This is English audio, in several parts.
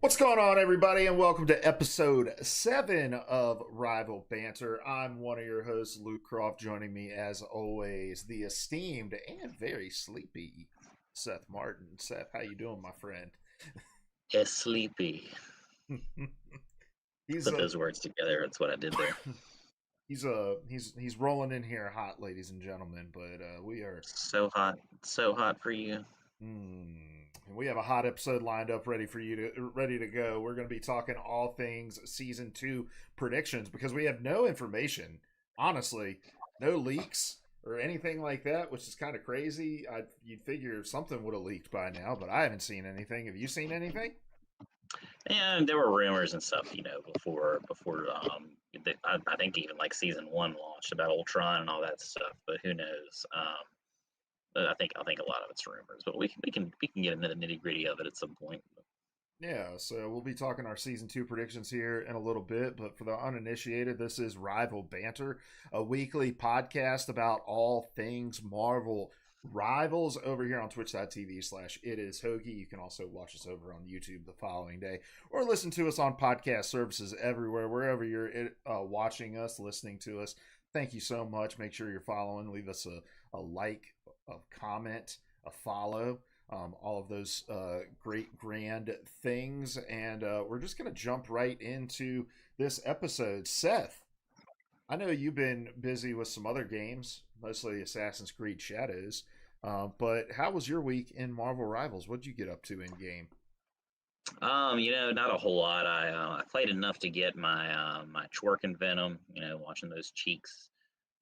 What's going on, everybody, and welcome to episode 7 of Rival Banter. I'm one of your hosts, Luke Croft. Joining me, as always, the esteemed and very sleepy Seth Martin. Seth, how you doing, my friend? Is sleepy. he's Put those words together. That's what I did there. he's rolling in here hot, ladies and gentlemen. But we are So hot for you. we have a hot episode lined up ready to go. We're going to be talking all things season 2 predictions because we have no information, honestly, no leaks or anything like that, which is kind of crazy. You'd figure something would have leaked by now, but I haven't seen anything. Have you seen anything? And there were rumors and stuff, before I think even like season one launched about Ultron and all that stuff. But who knows? But I think a lot of it's rumors. But we can get into the nitty gritty of it at some point. Yeah, so we'll be talking our season 2 predictions here in a little bit, but for the uninitiated, this is Rival Banter, a weekly podcast about all things Marvel Rivals over here on twitch.tv/itishoagie. You can also watch us over on YouTube the following day or listen to us on podcast services everywhere, wherever you're watching us, listening to us. Thank you so much. Make sure you're following. Leave us a like, a comment, a follow, all of those great grand things, and we're just going to jump right into this episode. Seth, I know you've been busy with some other games, mostly Assassin's Creed Shadows, but how was your week in Marvel Rivals? What'd you get up to in game? Not a whole lot. I played enough to get my Twerk and Venom. Watching those cheeks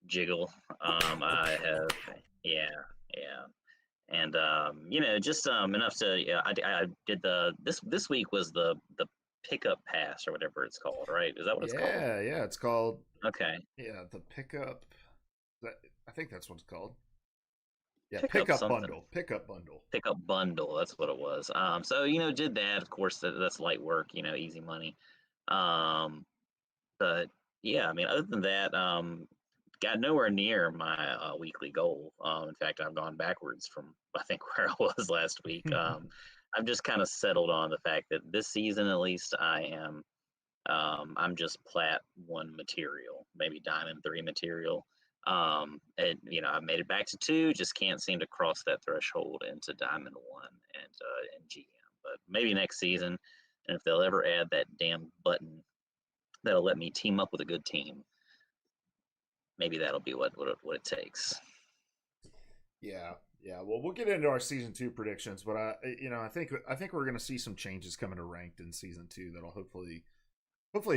jiggle. I have, yeah, yeah. And just enough to, yeah, I did this week was the pickup pass or whatever it's called, right? Is that what it's called? Yeah, it's called, Okay, yeah, the pickup. I think that's what it's called. Yeah, pickup something, pickup bundle. pickup bundle. That's what it was. So did that. Of course, that's light work. Easy money. Um, but yeah, I mean, other than that, got nowhere near my weekly goal. In fact, I've gone backwards from I think where I was last week. I've just kind of settled on the fact that this season, at least, I'm just plat one material, maybe diamond three material. And I've made it back to two, just can't seem to cross that threshold into diamond one and GM. But maybe next season, and if they'll ever add that damn button that'll let me team up with a good team, maybe that'll be what it takes. Yeah, yeah. Well, we'll get into our season 2 predictions, but I think we're going to see some changes coming to ranked in season 2 that'll hopefully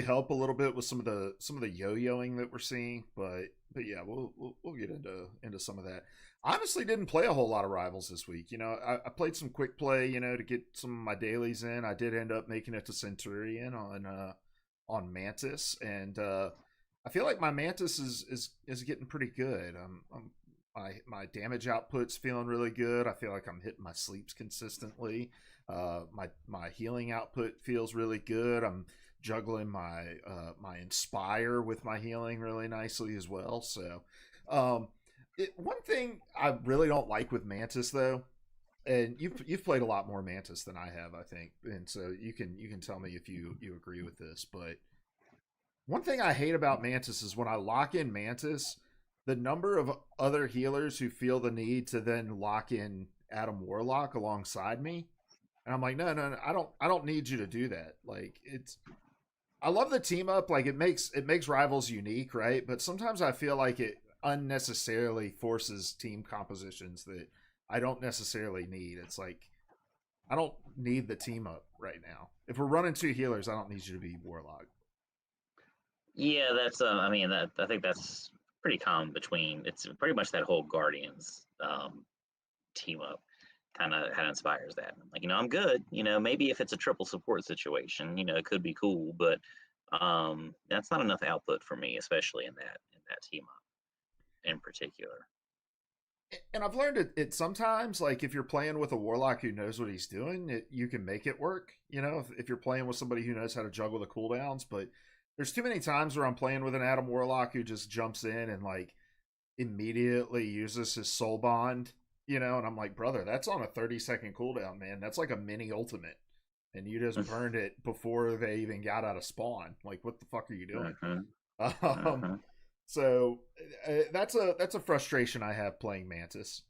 help a little bit with some of the yo-yoing that we're seeing. But yeah, we'll get into some of that. I honestly didn't play a whole lot of rivals this week. I played some quick play, to get some of my dailies in. I did end up making it to Centurion on Mantis, and I feel like my Mantis is getting pretty good. My damage output's feeling really good. I feel like I'm hitting my sleeps consistently. My healing output feels really good. I'm juggling my inspire with my healing really nicely as well. So, one thing I really don't like with Mantis though, and you've played a lot more Mantis than I have, I think, and so you can tell me if you agree with this, but one thing I hate about Mantis is when I lock in Mantis, the number of other healers who feel the need to then lock in Adam Warlock alongside me. And I'm like, no, I don't need you to do that. Like I love the team up, like it makes rivals unique, right? But sometimes I feel like it unnecessarily forces team compositions that I don't necessarily need. It's like I don't need the team up right now. If we're running two healers, I don't need you to be Warlock. Yeah, that's I mean that I think that's pretty common between it's pretty much that whole Guardians team up kind of inspires that. Like, I'm good. Maybe if it's a triple support situation, it could be cool, but that's not enough output for me, especially in that team up in particular. And I've learned it sometimes, like if you're playing with a warlock who knows what he's doing, you can make it work. If you're playing with somebody who knows how to juggle the cooldowns, but there's too many times where I'm playing with an Adam Warlock who just jumps in and like immediately uses his soul bond, and I'm like, brother, that's on a 30-second cooldown, man. That's like a mini ultimate. and you just burned it before they even got out of spawn. Like, what the fuck are you doing? Mm-hmm. Um, Mm-hmm. so that's a frustration I have playing Mantis.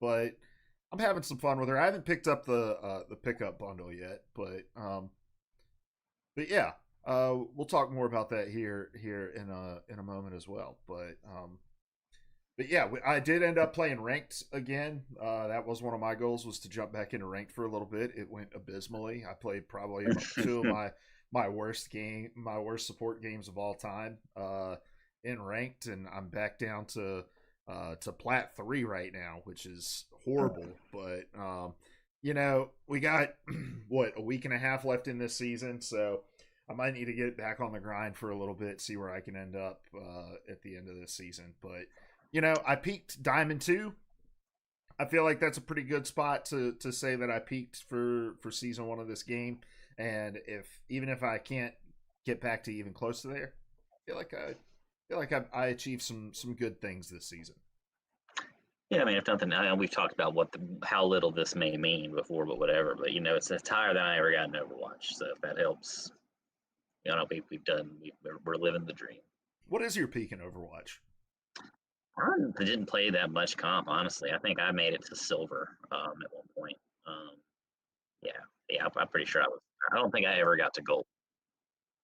But I'm having some fun with her. I haven't picked up the pickup bundle yet, but yeah, we'll talk more about that here in a moment as well. But yeah, I did end up playing ranked again. That was one of my goals, was to jump back into ranked for a little bit. It went abysmally. I played probably two of my worst support games of all time in ranked, and I'm back down to plat 3 right now, which is horrible. But we got what, a week and a half left in this season, so I might need to get back on the grind for a little bit, see where I can end up at the end of this season. But I peaked Diamond 2. I feel like that's a pretty good spot to say that I peaked for season 1 of this game. And even if I can't get back to even close to there, I achieved some good things this season. Yeah, I mean, if nothing, I know we've talked about how little this may mean before, but whatever. But it's higher than I ever got in Overwatch. So if that helps, we're living the dream. What is your peak in Overwatch? I didn't play that much comp, honestly. I think I made it to silver at one point. Yeah, I'm pretty sure I was. I don't think I ever got to gold.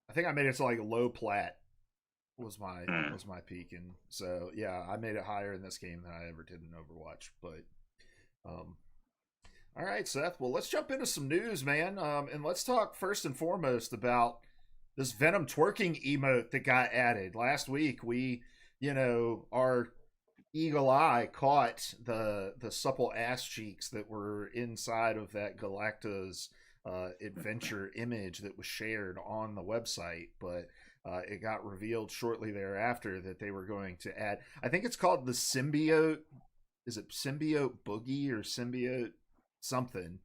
I think I made it to like low plat was my peak, and so yeah, I made it higher in this game than I ever did in Overwatch. But all right, Seth. Well, let's jump into some news, man, and let's talk first and foremost about this Venom twerking emote that got added last week. We, our eagle eye caught the supple ass cheeks that were inside of that Galacta's adventure image that was shared on the website, but it got revealed shortly thereafter that they were going to add, I think it's called the symbiote. Is it symbiote boogie or symbiote something?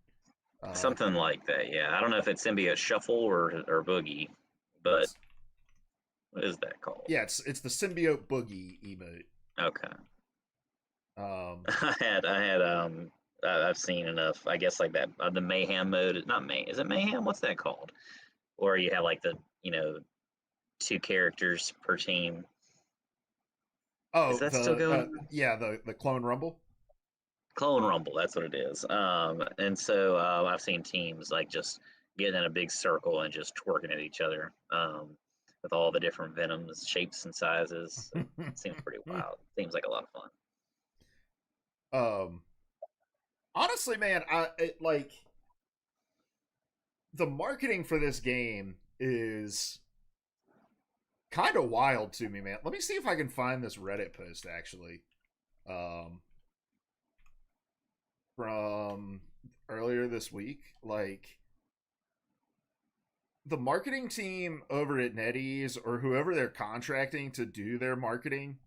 Something like that, yeah. I don't know if it's symbiote shuffle or boogie, but what is that called? Yeah, it's the symbiote boogie emote. Okay. I've seen enough. I guess like that the mayhem mode. Not may. Is it mayhem? What's that called? Or you have like the 2 characters per team. Oh, is that still going? Yeah, the clone rumble. Clone rumble. That's what it is. And so I've seen teams like just getting in a big circle and just twerking at each other. With all the different Venoms, shapes and sizes. It seems pretty wild. Seems like a lot of fun. Honestly, man, like the marketing for this game is kind of wild to me, man. Let me see if I can find this Reddit post actually, from earlier this week. Like, the marketing team over at NetEase, or whoever they're contracting to do their marketing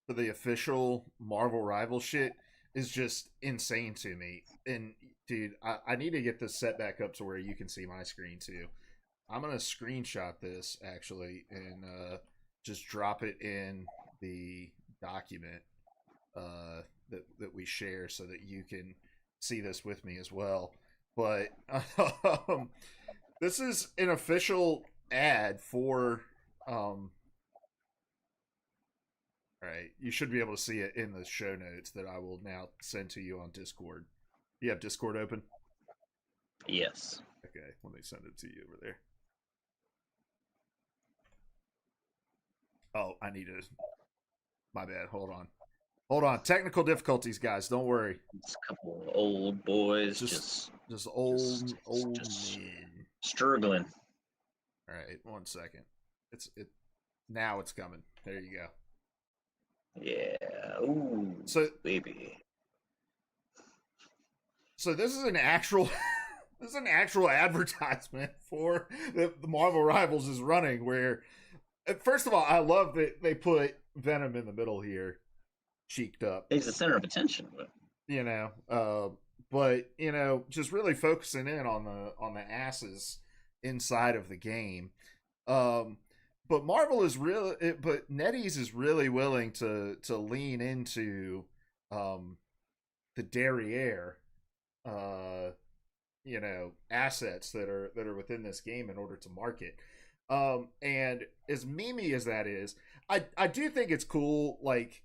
for the official Marvel Rival shit, is just insane to me. And dude, I need to get this set back up to where you can see my screen too. I'm gonna screenshot this actually and just drop it in the document that we share so that you can see this with me as well. But this is an official ad for Alright, you should be able to see it in the show notes that I will now send to you on Discord. Do you have Discord open? Yes. Okay, let me send it to you over there. Oh, I need to... My bad, hold on. Technical difficulties, guys, don't worry. It's a couple of old boys, just old men. Struggling. Alright, 1 second. Now it's coming. There you go. Yeah. Ooh. So, baby. So this is an actual advertisement for the Marvel Rivals is running, where first of all, I love that they put Venom in the middle here, cheeked up. He's the center of attention. But just really focusing in on the asses inside of the game. But NetEase is really willing to lean into the derriere assets that are within this game in order to market. And as memey as that is, I do think it's cool. Like,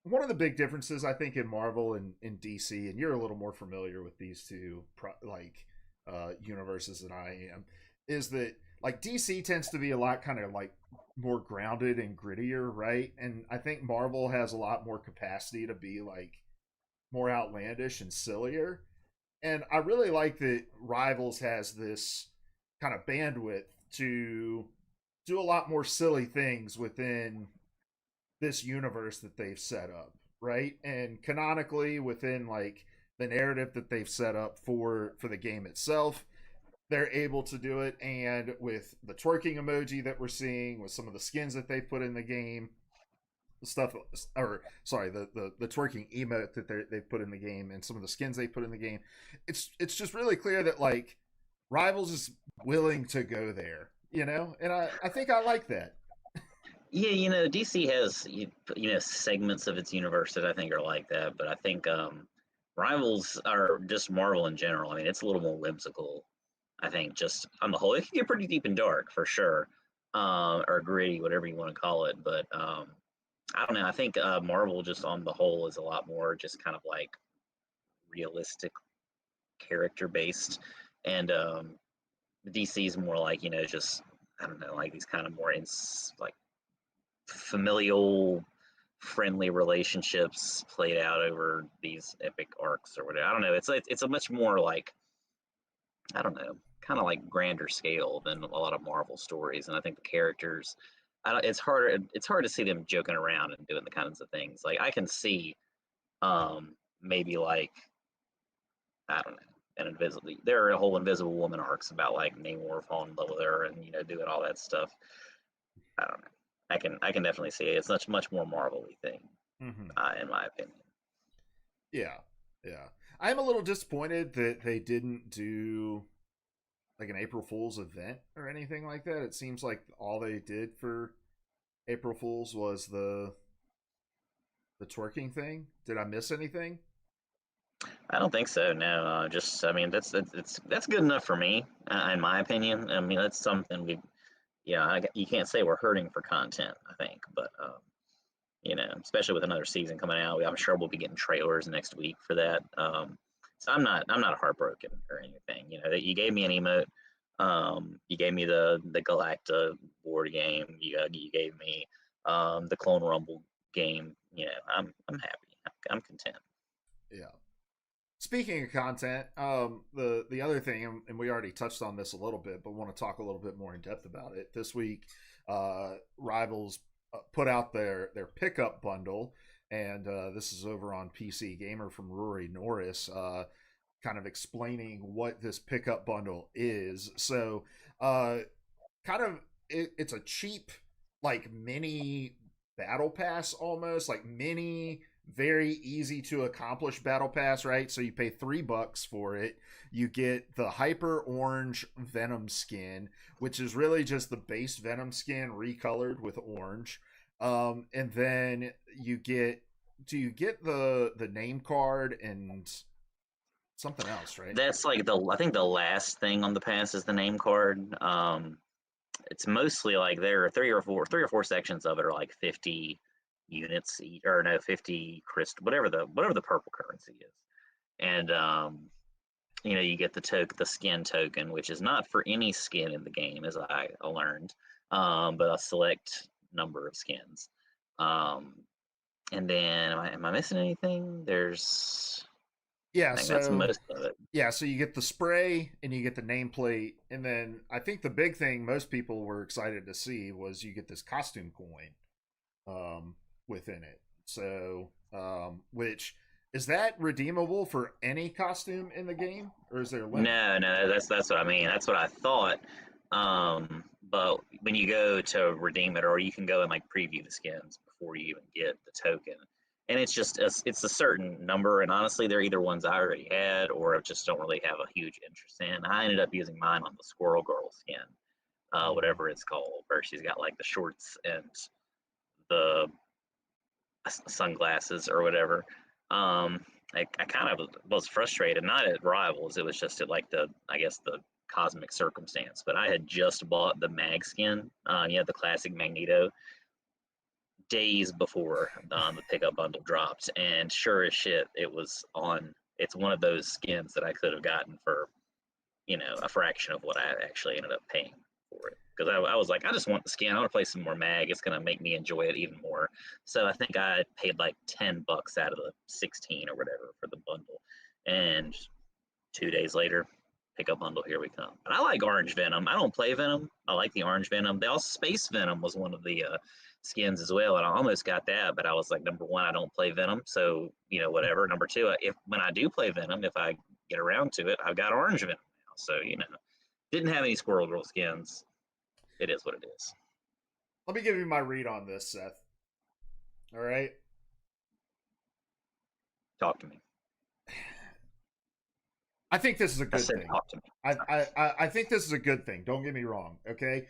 one of the big differences I think in Marvel and in DC, and you're a little more familiar with these two universes than I am, is that like DC tends to be a lot kind of like more grounded and grittier, right? And I think Marvel has a lot more capacity to be like more outlandish and sillier. And I really like that Rivals has this kind of bandwidth to do a lot more silly things within this universe that they've set up, right? And canonically within like the narrative that they've set up for the game itself, they're able to do it. And with the twerking emoji that we're seeing, with some of the skins that they put in the game, the stuff, or sorry, the twerking emote that they've put in the game, and some of the skins they put in the game, it's just really clear that like Rivals is willing to go there, and I think I like that. Yeah, DC has segments of its universe that I think are like that, but I think Rivals are just Marvel in general. I mean, it's a little more whimsical. I think just on the whole, it can get pretty deep and dark for sure, or gritty, whatever you want to call it. But I don't know. I think Marvel just on the whole is a lot more just kind of like realistic, character based, and DC is more like just I don't know, like these kind of more like familial friendly relationships played out over these epic arcs or whatever. I don't know. It's a much more like I don't know, kind of like grander scale than a lot of Marvel stories, and I think the characters. It's harder. It's hard to see them joking around and doing the kinds of things. Like I can see, maybe like I don't know, an invisible. There are a whole Invisible Woman arcs about like Namor falling in love with her and doing all that stuff. I don't know. I can definitely see it. It's much more Marvel-y thing, Mm-hmm. in my opinion. Yeah, yeah. I'm a little disappointed that they didn't do like an April Fool's event or anything like that. It seems like all they did for April Fool's was the twerking thing. Did I miss anything? I don't think so. No, just I mean that's good enough for me, in my opinion. I mean that's something you can't say we're hurting for content. I think, but especially with another season coming out, I'm sure we'll be getting trailers next week for that. So I'm not heartbroken or anything. That you gave me an emote. You gave me the Galacta board game. You gave me the Clone Rumble game. I'm happy. I'm content. Yeah. Speaking of content, the other thing, and we already touched on this a little bit, but want to talk a little bit more in depth about it. This week, Rivals put out their pickup bundle, and this is over on PC Gamer from Rory Norris, kind of explaining what this pickup bundle is. So, kind of, it's a cheap, like mini battle pass almost, like mini very easy to accomplish battle pass, right? So you pay $3 for it. You get the hyper orange Venom skin, which is really just the base Venom skin recolored with orange. And then do you get the name card and something else, right? That's like I think the last thing on the pass is the name card. It's mostly like there are three or four sections of it are like 50 units each, or no, 50 crystal, whatever the purple currency is. And you get the skin token, which is not for any skin in the game, as I learned, but a select number of skins. Um, and then am I missing anything? Yeah, I think that's so most of it. yeah, so you get the spray and you get the nameplate, and then I think the big thing most people were excited to see was you get this costume coin within it. So, which is that redeemable for any costume in the game, or is there a limit? No, no, that's what I mean. That's what I thought. But when you go to redeem it, or you can go and like preview the skins before you even get the token, and it's a certain number. And honestly, they're either ones I already had or just don't really have a huge interest in. I ended up using mine on the Squirrel Girl skin, Mm-hmm. whatever it's called, where she's got like the shorts and the sunglasses or whatever. I kind of was frustrated, not at Rivals. It was just at like I guess the cosmic circumstance. But I had just bought the mag skin, the classic Magneto, days before the pickup bundle dropped, and sure as shit, it was on. It's one of those skins that I could have gotten for a fraction of what I actually ended up paying for it. Because I was like, I just want the skin. I want to play some more mag. It's gonna make me enjoy it even more. So I think I paid like $10 out of the 16 or whatever for the bundle, and 2 days later, pickup bundle, here we come. And I like orange Venom. I don't play Venom. I like the orange Venom. They also Space Venom was one of the skins as well, and I almost got that, but I was like, number one, I don't play Venom, so whatever. Number two, if when I do play Venom, if I get around to it, I've got orange Venom now. So didn't have any Squirrel Girl skins. It is what it is. Let me give you my read on this, Seth. All right. Talk to me. I think this is a I good said thing. talk to me. I think this is a good thing. Don't get me wrong. Okay.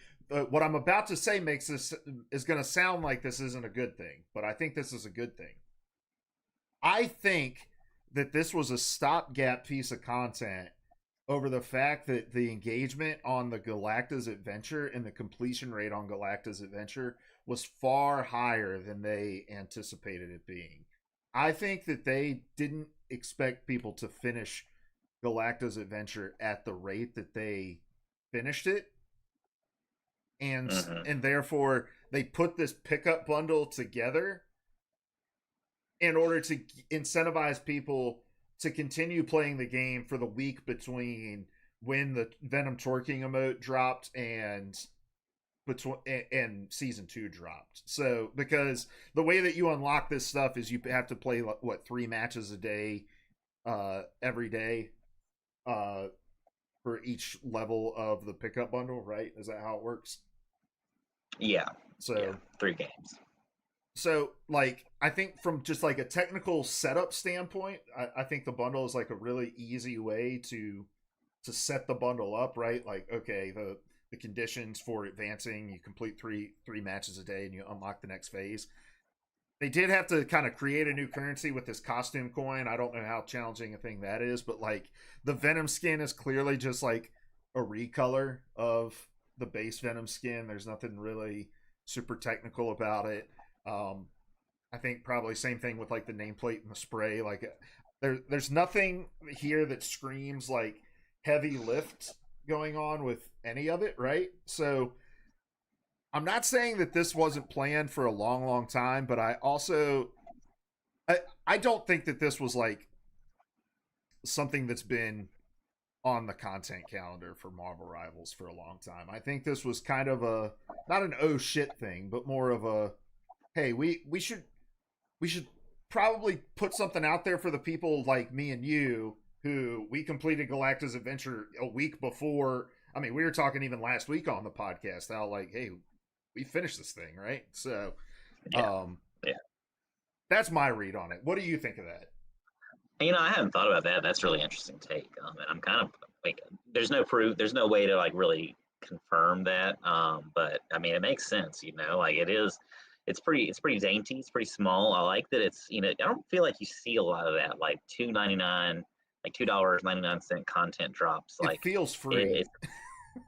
What I'm about to say is going to sound like this isn't a good thing, but I think this is a good thing. I think that this was a stopgap piece of content over the fact that the engagement on the Galactus adventure and the completion rate on Galactus adventure was far higher than they anticipated it being. I think that they didn't expect people to finish Galactus adventure at the rate that they finished it, and Mm-hmm. and therefore they put this pickup bundle together in order to incentivize people to continue playing the game for the week between when the Venom twerking emote dropped and season 2 dropped. So because the way that you unlock this stuff is you have to play what 3 matches a day every day for each level of the pickup bundle, right? Is that how it works? Yeah. So yeah, 3 games. So, like, I think from just like a technical setup standpoint, I think the bundle is like a really easy way to set the bundle up, right? Like, okay, the conditions for advancing, you complete three matches a day and you unlock the next phase. They did have to kind of create a new currency with this costume coin. I don't know how challenging a thing that is, but like the Venom skin is clearly just like a recolor of the base Venom skin. There's nothing really super technical about it. Um, I think probably same thing with like the nameplate and the spray. Like there's nothing here that screams like heavy lift going on with any of it, right? So I'm not saying that this wasn't planned for a long, long time, but I don't think that this was like something that's been on the content calendar for Marvel Rivals for a long time. I think this was kind of a not an oh shit thing, but more of a hey, we should probably put something out there for the people like me and you who we completed Galactus Adventure a week before. I mean, we were talking even last week on the podcast how like, hey, we finished this thing, right? So, Yeah. um, Yeah. that's my read on it. What do you think of that? I hadn't thought about that. That's a really interesting take. And I'm kind of like, there's no proof, there's no way to like really confirm that. But I mean, it makes sense. Like it's pretty dainty. It's pretty small. I like that it's, I don't feel like you see a lot of that, like $2.99, like $2.99 content drops. It Like feels free.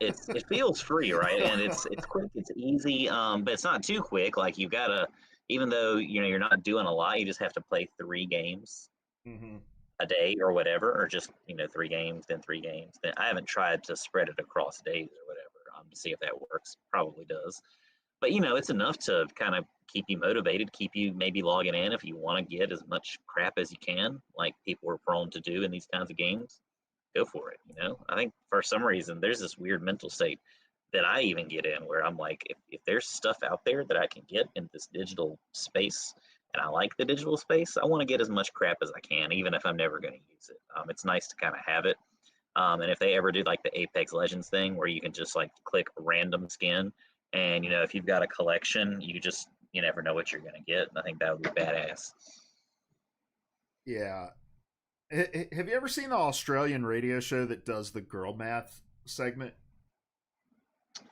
it, it feels free, right? And it's quick, it's easy, but it's not too quick. Like you gotta, even though you're not doing a lot, you just have to play 3 games Mm-hmm. a day or whatever, or just 3 games, then 3 games. Then I haven't tried to spread it across days or whatever to see if that works. Probably does, but it's enough to kind of keep you motivated, keep you maybe logging in if you want to get as much crap as you can, like people are prone to do in these kinds of games. Go for it. I think for some reason there's this weird mental state that I even get in where I'm like, if there's stuff out there that I can get in this digital space and I like the digital space, I want to get as much crap as I can, even if I'm never going to use it. It's nice to kind of have it. And if they ever do like the Apex Legends thing where you can just like click random skin and, if you've got a collection, you never know what you're going to get. And I think that would be badass. Yeah. Have you ever seen the Australian radio show that does the girl math segment?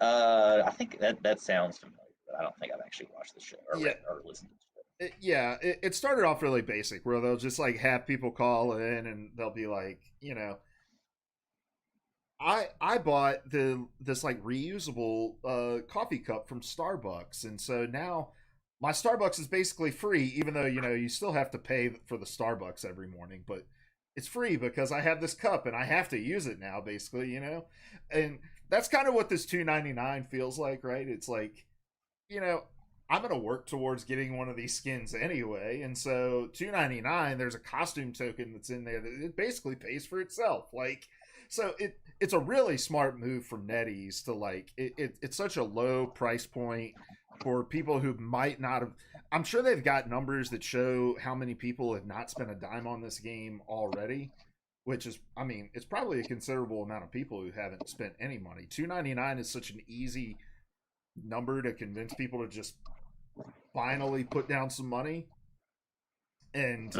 I think that sounds familiar, but I don't think I've actually watched the show or Yeah, read or listened to it. it started off really basic, where they'll just like have people call in and they'll be like, I bought this like reusable coffee cup from Starbucks, and so now my Starbucks is basically free, even though you still have to pay for the Starbucks every morning, but it's free because I have this cup and I have to use it now, basically. And that's kind of what this 2.99 feels like, right? It's like, you know, I'm gonna work towards getting one of these skins anyway, and so 2.99, there's a costume token that's in there that it basically pays for itself. Like, so it's a really smart move from NetEase to like it's such a low price point for people who might not have. I'm sure they've got numbers that show how many people have not spent a dime on this game already, which is, I mean, it's probably a considerable amount of people who haven't spent any money. 2.99 is such an easy number to convince people to just finally put down some money and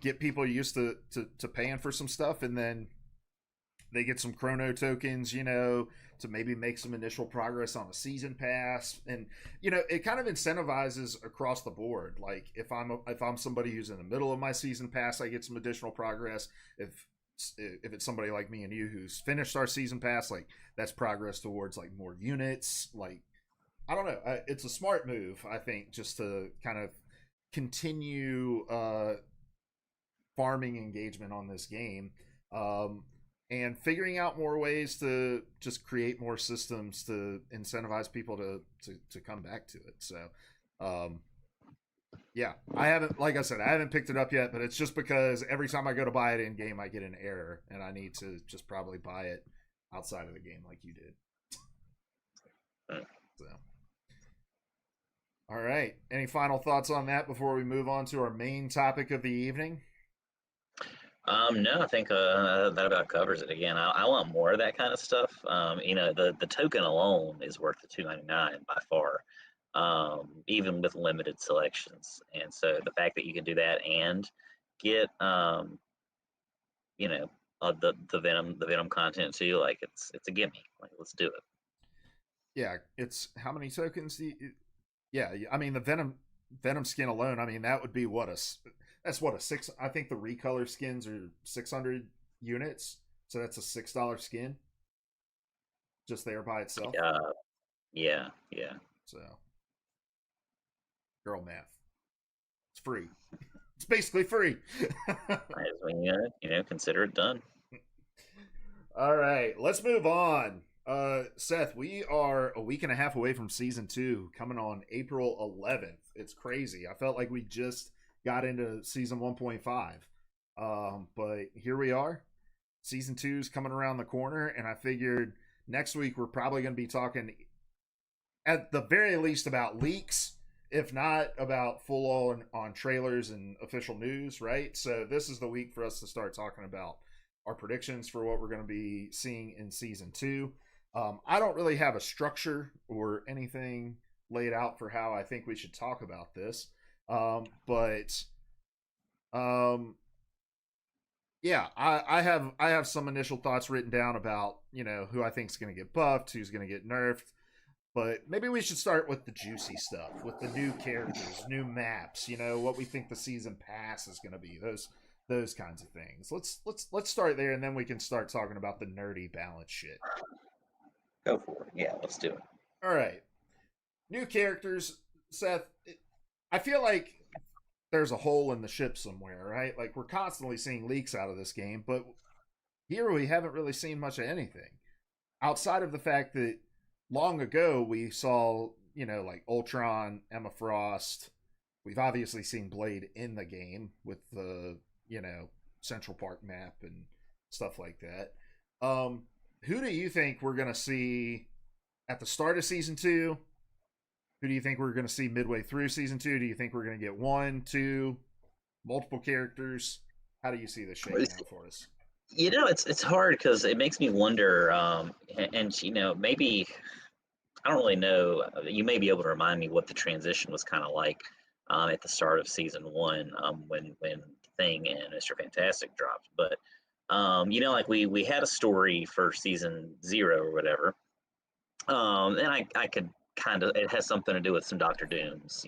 get people used to paying for some stuff, and then they get some chrono tokens, to maybe make some initial progress on a season pass, and it kind of incentivizes across the board. Like if I'm somebody who's in the middle of my season pass, I get some additional progress. If it's somebody like me and you who's finished our season pass, like that's progress towards like more units. Like, I don't know, it's a smart move, I think, just to kind of continue farming engagement on this game, and figuring out more ways to just create more systems to incentivize people to come back to it. So yeah, I haven't, like I said, I haven't picked it up yet, but it's just because every time I go to buy it in game, I get an error, and I need to just probably buy it outside of the game like you did. So, all right. Any final thoughts on that before we move on to our main topic of the evening? No, I think that about covers it. Again, I want more of that kind of stuff. The token alone is worth the 2.99 by far, even with limited selections. And so the fact that you can do that and get the Venom content too, like it's a gimme. Like, let's do it. Yeah, it's how many tokens do you, yeah, I mean the Venom skin alone, I mean that would be that's what a six. I think the recolor skins are 600 units, so that's a $6 skin just there by itself. Yeah. So, girl math, it's free. It's basically free. Might as well, consider it done. All right, let's move on. Seth, we are a week and a half away from season 2, coming on April 11th. It's crazy. I felt like we just got into season 1.5. But here we are. Season 2 is coming around the corner, and I figured next week we're probably going to be talking at the very least about leaks, if not about full on trailers and official news, right? So this is the week for us to start talking about our predictions for what we're going to be seeing in season 2. I don't really have a structure or anything laid out for how I think we should talk about this. But yeah, I have some initial thoughts written down about who I think is going to get buffed, who's going to get nerfed. But maybe we should start with the juicy stuff, with the new characters, new maps. What we think the season pass is going to be. Those kinds of things. Let's start there, and then we can start talking about the nerdy balance shit. Go for it. Yeah, let's do it. All right, new characters, Seth. I feel like there's a hole in the ship somewhere, right? Like, we're constantly seeing leaks out of this game, but here we haven't really seen much of anything outside of the fact that long ago we saw, like Ultron, Emma Frost. We've obviously seen Blade in the game with the, Central Park map and stuff like that. Who do you think we're going to see at the start of season 2? Who do you think we're going to see midway through season 2? Do you think we're going to get 1, 2, multiple characters? How do you see this shaking out for us? It's hard because it makes me wonder, and maybe I don't really know. You may be able to remind me what the transition was kind of like at the start of season 1, when Thing and Mr. Fantastic dropped. But like we had a story for season 0 or whatever, and I could kind of it has something to do with some Doctor Dooms,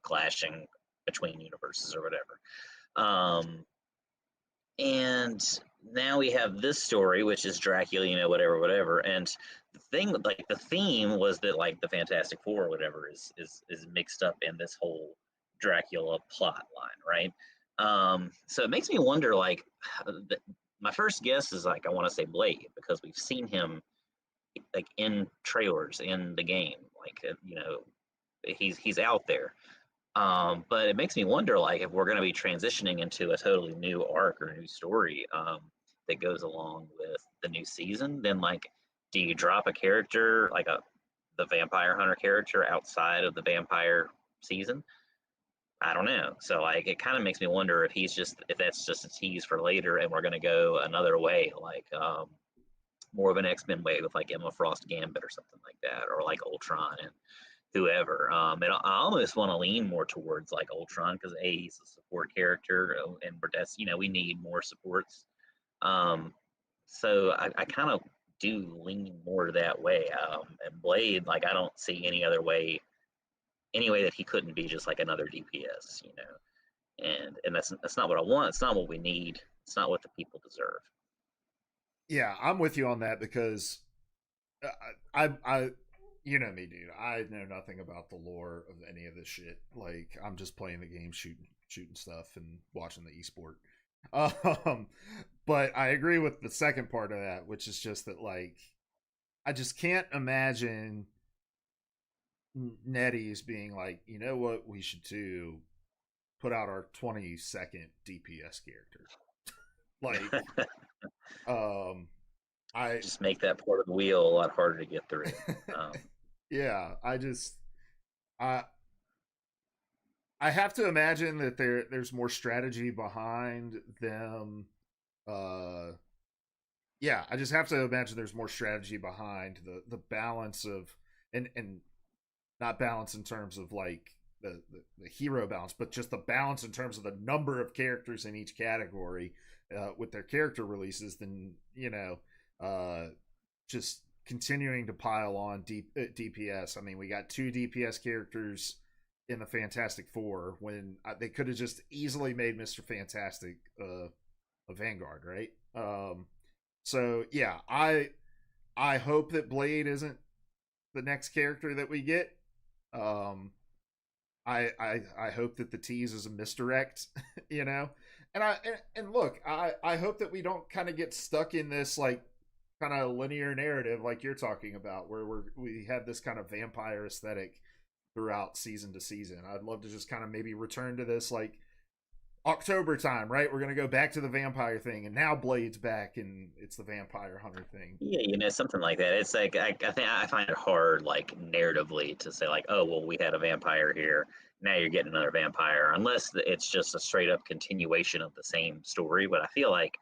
clashing between universes or whatever. Um, and now we have this story, which is Dracula, whatever, whatever. And the theme was that like the Fantastic Four or whatever is mixed up in this whole Dracula plot line, right? So it makes me wonder, like, my first guess is like I want to say Blade because we've seen him like in trailers in the game, like he's out there. But it makes me wonder, like, if we're going to be transitioning into a totally new arc or new story that goes along with the new season, then like, do you drop a character like the vampire hunter character outside of the vampire season? I don't know. So like, it kind of makes me wonder if that's just a tease for later, and we're going to go another way, like more of an X-Men way with like Emma Frost Gambit or something like that, or like Ultron and whoever. And I almost want to lean more towards like Ultron because he's a support character, and that's we need more supports. Um, so I kind of do lean more that way. And Blade, like I don't see any way that he couldn't be just like another DPS, and that's not what I want. It's not what we need. It's not what the people deserve. Yeah, I'm with you on that because I you know me, dude. I know nothing about the lore of any of this shit. Like, I'm just playing the game, shooting stuff, and watching the esport. Um, but I agree with the second part of that, which is just that, like, I just can't imagine Nettie's being like, you know what we should do? Put out our 22nd DPS character. Like, um, I Just make that part of the wheel a lot harder to get through. Um, yeah, I I have to imagine that there's more strategy behind them. Uh, yeah, I just have to imagine there's more strategy behind the balance of and not balance in terms of like the hero balance, but just the balance in terms of the number of characters in each category with their character releases. Then just continuing to pile on DPS. I mean, we got two DPS characters in the Fantastic Four when they could have just easily made Mr. Fantastic a Vanguard, right? So yeah, I hope that Blade isn't the next character that we get. Um, I hope that the tease is a misdirect, you know. And look, I hope that we don't kind of get stuck in this like kind of linear narrative like you're talking about, where we have this kind of vampire aesthetic throughout season to season. I'd love to just kind of maybe return to this like October time, right? We're gonna go back to the vampire thing, and now Blade's back, and it's the vampire hunter thing. Yeah, something like that. It's like I think I find it hard, like narratively, to say like, oh well, we had a vampire here. Now you're getting another vampire, unless it's just a straight up continuation of the same story. But I feel like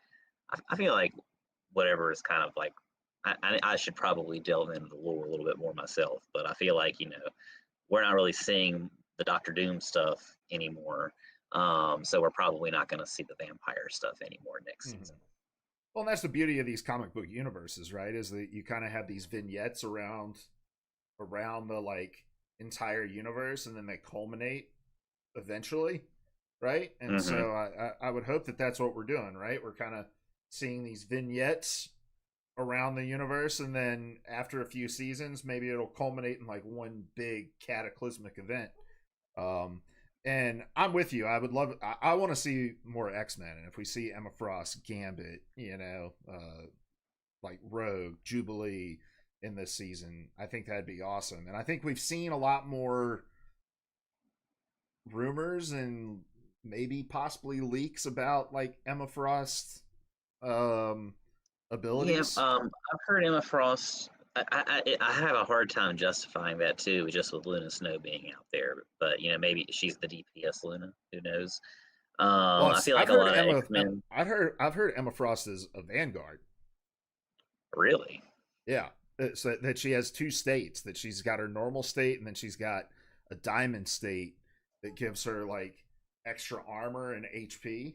whatever is kind of like I should probably delve into the lore a little bit more myself. But I feel like we're not really seeing the Doctor Doom stuff anymore. So we're probably not going to see the vampire stuff anymore next Mm-hmm. season. Well, and that's the beauty of these comic book universes, right? Is that you kind of have these vignettes around the like entire universe, and then they culminate eventually, right? And Mm-hmm. so I would hope that that's what we're doing, right? We're kind of seeing these vignettes around the universe, and then after a few seasons, maybe it'll culminate in like one big cataclysmic event. Um, and I'm with you. I would love. I want to see more X Men, and if we see Emma Frost, Gambit, like Rogue, Jubilee in this season, I think that'd be awesome. And I think we've seen a lot more rumors and maybe possibly leaks about like Emma Frost um Yeah, abilities. I've heard Emma Frost. I have a hard time justifying that too, just with Luna Snow being out there. But maybe she's the DPS Luna. Who knows? I feel I've like a heard lot of Emma. X Men. I've heard Emma Frost is a Vanguard. Really? Yeah, so that she has two states. That she's got her normal state, and then she's got a diamond state that gives her like extra armor and HP,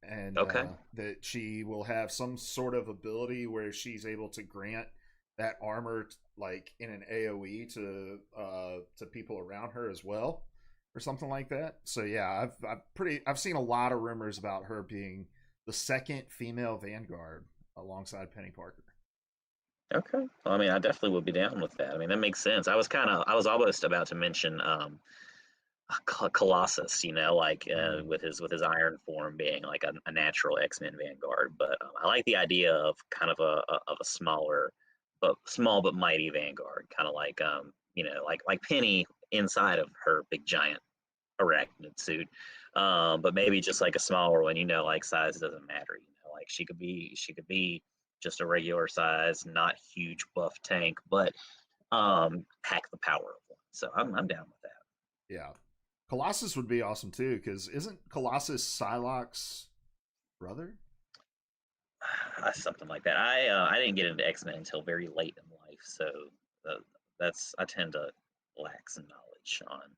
and Okay. that she will have some sort of ability where she's able to grant that armor like in an AoE to people around her as well, or something like that. So yeah, I've seen a lot of rumors about her being the second female Vanguard alongside Penny Parker. Okay. Well, I mean, I definitely would be down with that. I mean, that makes sense. I was almost about to mention Colossus, like Mm. with his iron form being like a natural X-Men Vanguard. But I like the idea of kind of a smaller, but small but mighty Vanguard, kind of like like Penny inside of her big giant arachnid suit. But maybe just like a smaller one, like size doesn't matter. Like she could be just a regular size, not huge buff tank, but pack the power of one. So I'm down with that. Yeah, Colossus would be awesome too, because isn't Colossus Psylocke's brother? Something like that. I didn't get into X Men until very late in life, so uh, that's I tend to lack some knowledge on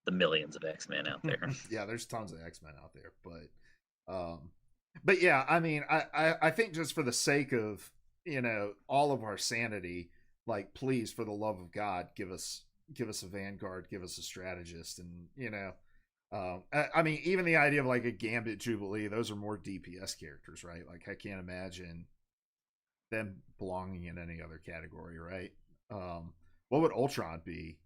the millions of X Men out there. Yeah, there's tons of X Men out there, but yeah, I mean, I think just for the sake of all of our sanity, like please, for the love of God, give us a Vanguard, give us a strategist, and I mean, even the idea of like a Gambit Jubilee, those are more DPS characters, right? Like I can't imagine them belonging in any other category, right? What would Ultron be?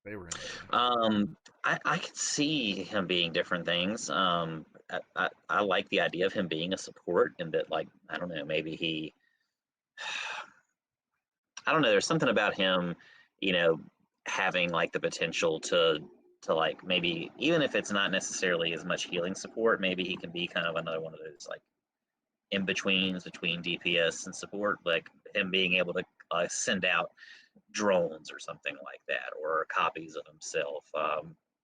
They were in the Vanguard. I could see him being different things. I like the idea of him being a support, and that like I don't know, maybe he I don't know. There's something about him, you know, having like the potential to like maybe even if it's not necessarily as much healing support, maybe he can be kind of another one of those like in betweens between DPS and support, like him being able to send out drones or something like that, or copies of himself,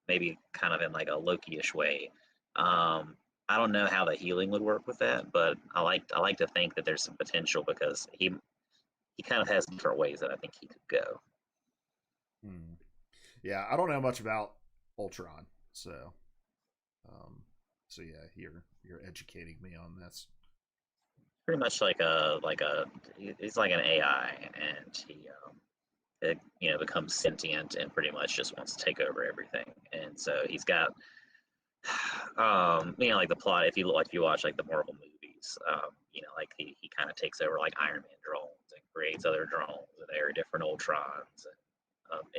maybe kind of in like a Loki-ish way. I don't know how the healing would work with that, but I like to think that there's some potential because he kind of has different ways that I think he could go. Hmm. Yeah, I don't know much about Ultron, so um, so yeah, you're educating me on this. Pretty much he's like an AI, and he becomes sentient and pretty much just wants to take over everything. And so he's got like the plot. If you watch like the Marvel movies, like he kind of takes over like Iron Man drones and creates other drones, and there are different Ultrons,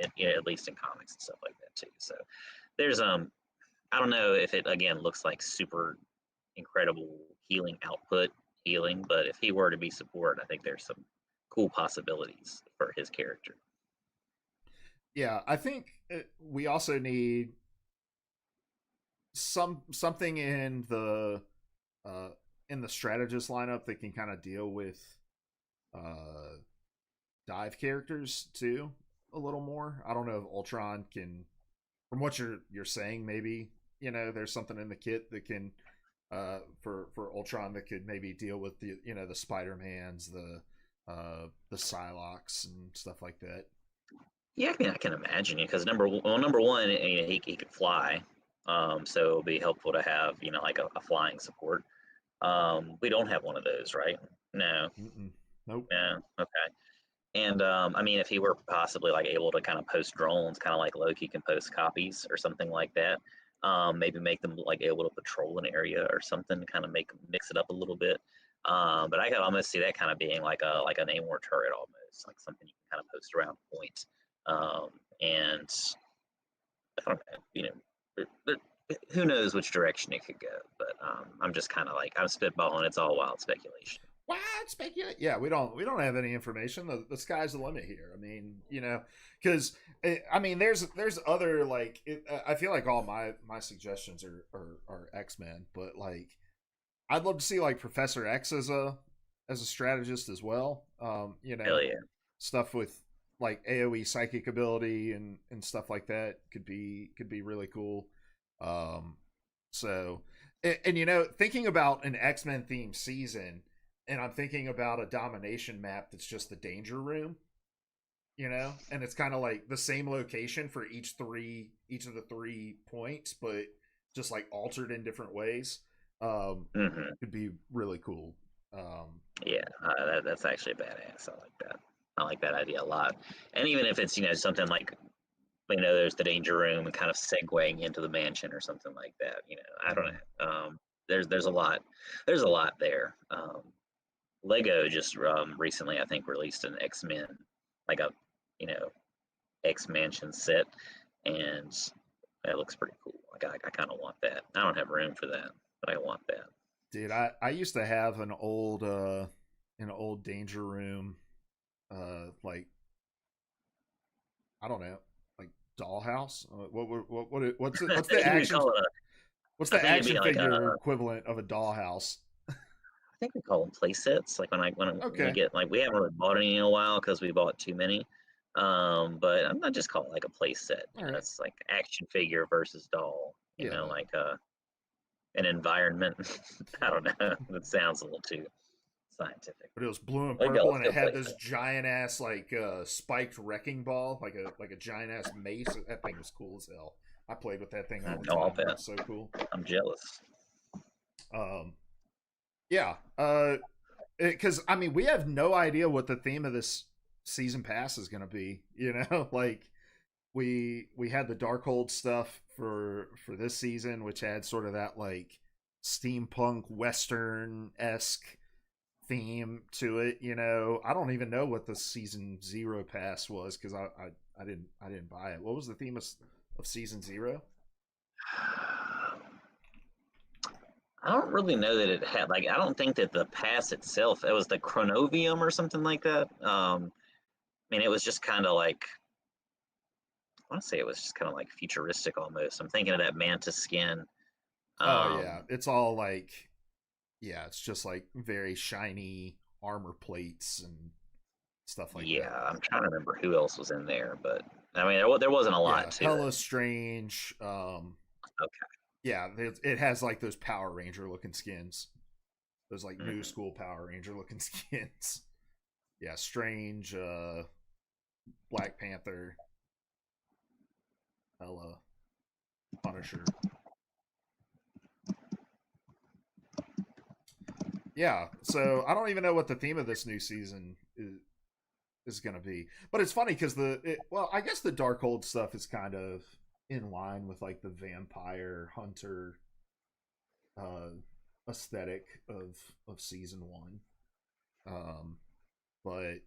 and at least in comics and stuff like that too. So there's I don't know if it again looks like super incredible healing output healing, but if he were to be support, I think there's some cool possibilities for his character. Yeah, I think we also need something uh in the strategist lineup that can kind of deal with uh dive characters too a little more. I don't know if Ultron can, from what you're saying, maybe there's something in the kit that can for Ultron that could maybe deal with the Spider-Mans, the Psylocks and stuff like that. Yeah, I mean, I can imagine it because number one, he could fly, so it'll be helpful to have like a flying support. We don't have one of those, right? No, Mm-mm. Nope. no, okay. And I mean, if he were possibly like able to kind of post drones, kind of like Loki can post copies or something like that, maybe make them like able to patrol an area or something, to kind of mix it up a little bit. But I could almost see that kind of being like an Namor turret, almost like something you can kind of post around point. Um, and I don't know, who knows which direction it could go. But I'm just kind of like I'm spitballing. It's all wild speculation. What speculate? Yeah, we don't have any information. The sky's the limit here. I mean, because I mean, there's other like I feel like all my suggestions are X Men, but like I'd love to see like Professor X as a strategist as well. Hell yeah. Stuff with like AOE psychic ability and stuff like that could be really cool. Um, so and thinking about an X Men themed season, and I'm thinking about a domination map that's just the danger room, and it's kind of like the same location for each of the 3 points, but just like altered in different ways. Hmm. Could be really cool. Yeah, that's actually badass. I like that. I like that idea a lot. And even if it's something like there's the danger room and kind of segueing into the mansion or something like that. I don't mhm. know. There's a lot. There's a lot there. Lego just recently, I think, released an X Men, like a you know X Mansion set, and that looks pretty cool. Like I kind of want that. I don't have room for that, but I want that. Dude, I used to have an old danger room, like I don't know, like dollhouse. What's the You could action call it a. what's I the think it'd be action like figure equivalent of a dollhouse? I think we call them play sets. Like when we Okay, get we haven't really bought any in a while because we bought too many. But I'm not just call it like a play set. all right, It's like action figure versus doll. yeah. Like an environment. I don't know. That sounds a little too scientific. But it was blue and Like no, purple, let's and go it had play this set. giant ass like spiked wrecking ball, like a giant ass mace. That thing was cool as hell. I played with that thing all the No, I'll time. It bet. was so cool. I'm jealous. Um, yeah, because I mean, we have no idea what the theme of this season pass is going to be. You know, like we had the Darkhold stuff for this season, which had sort of that like steampunk western esque theme to it. You know, I don't even know what the season zero pass was because I didn't buy it. What was the theme of season zero? I don't really know that it had I don't think that the pass itself, it was the Chronovium or something like that. I mean it was just kind of like I want to say it was just kind of like futuristic almost. I'm thinking of that mantis skin. Oh yeah, Um, it's all like yeah, it's just like very shiny armor plates and stuff like yeah, that. I'm trying to remember who else was in there, but I mean there wasn't a lot Yeah, to it. hella strange. Okay. Yeah, it has like those Power Ranger looking skins, those like new Hmm. school Power Ranger looking skins. Yeah, strange. Black Panther, hella Punisher. Yeah, so I don't even know what the theme of this new season is going to be. But it's funny because well, I guess the Darkhold stuff is kind of in line with like the vampire hunter uh, aesthetic of season one. Um, but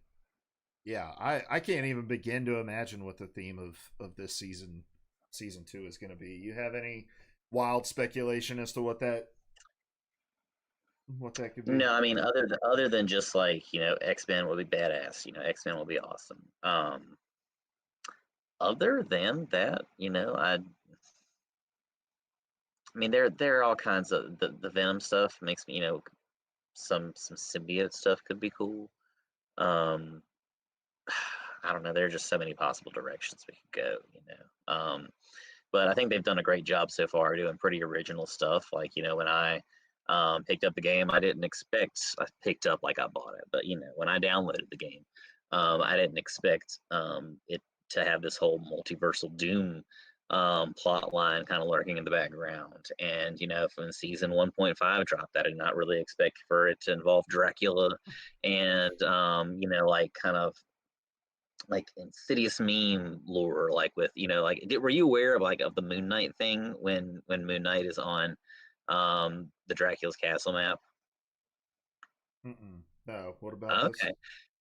yeah, I can't even begin to imagine what the theme of this season two is going to be. You have any wild speculation as to what that could be? No, I mean other than just like X Men will be badass. X Men will be awesome. Other than that, I mean there are all kinds of the Venom stuff makes me some symbiote stuff could be cool. Um, I don't know. There are just so many possible directions we could go. But I think they've done a great job so far doing pretty original stuff. Like, when I picked up the game, I didn't expect, I picked up like I bought it, but when I downloaded the game, I didn't expect it to have this whole multiversal Doom plot line kind of lurking in the background. And, from season 1.5 dropped, I did not really expect for it to involve Dracula and, like kind of like insidious meme lore, like with were you aware of of the Moon Knight thing when Moon Knight is on the Dracula's castle map? Mm-mm. No, what about this? Okay,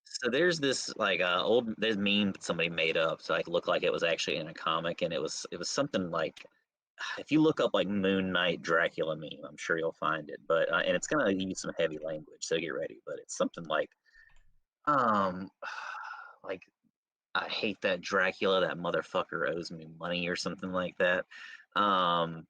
so there's this old there's meme that somebody made up to look like it was actually in a comic, and it was something like if you look up like Moon Knight Dracula meme, I'm sure you'll find it. But and it's gonna use some heavy language, so get ready. But it's something um like I hate that Dracula, that motherfucker owes me money or something like that. Um,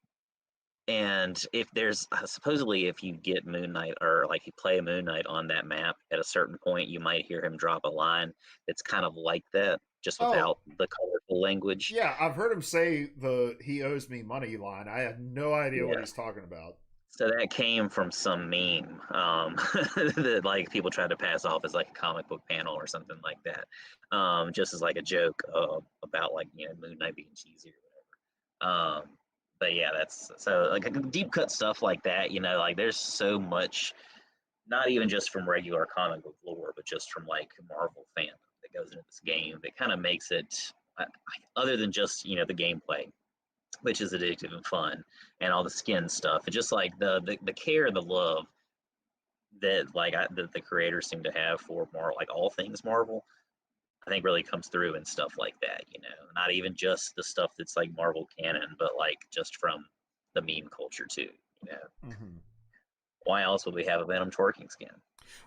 and if there's supposedly if you get Moon Knight or you play a Moon Knight on that map at a certain point, you might hear him drop a line that's kind of like that, just Oh, without the colorful language. yeah, I've heard him say the "he owes me money" line. I have no idea what Yeah. he's talking about. So that came from some meme that people tried to pass off as like a comic book panel or something like that, just as like a joke about Moon Knight being cheesy or whatever. But yeah, that's so like deep cut stuff like that. Like there's so much. not even just from regular comic book lore, but just from like Marvel fandom that goes into this game that kind of makes it, other than just the gameplay, which is addictive and fun, and all the skin stuff, and just like the care, the love that that the creators seem to have for more like all things Marvel. I think really comes through and stuff like that. Not even just the stuff that's like Marvel canon, but like just from the meme culture too. You know, Mm-hmm. why else would we have a Venom twerking skin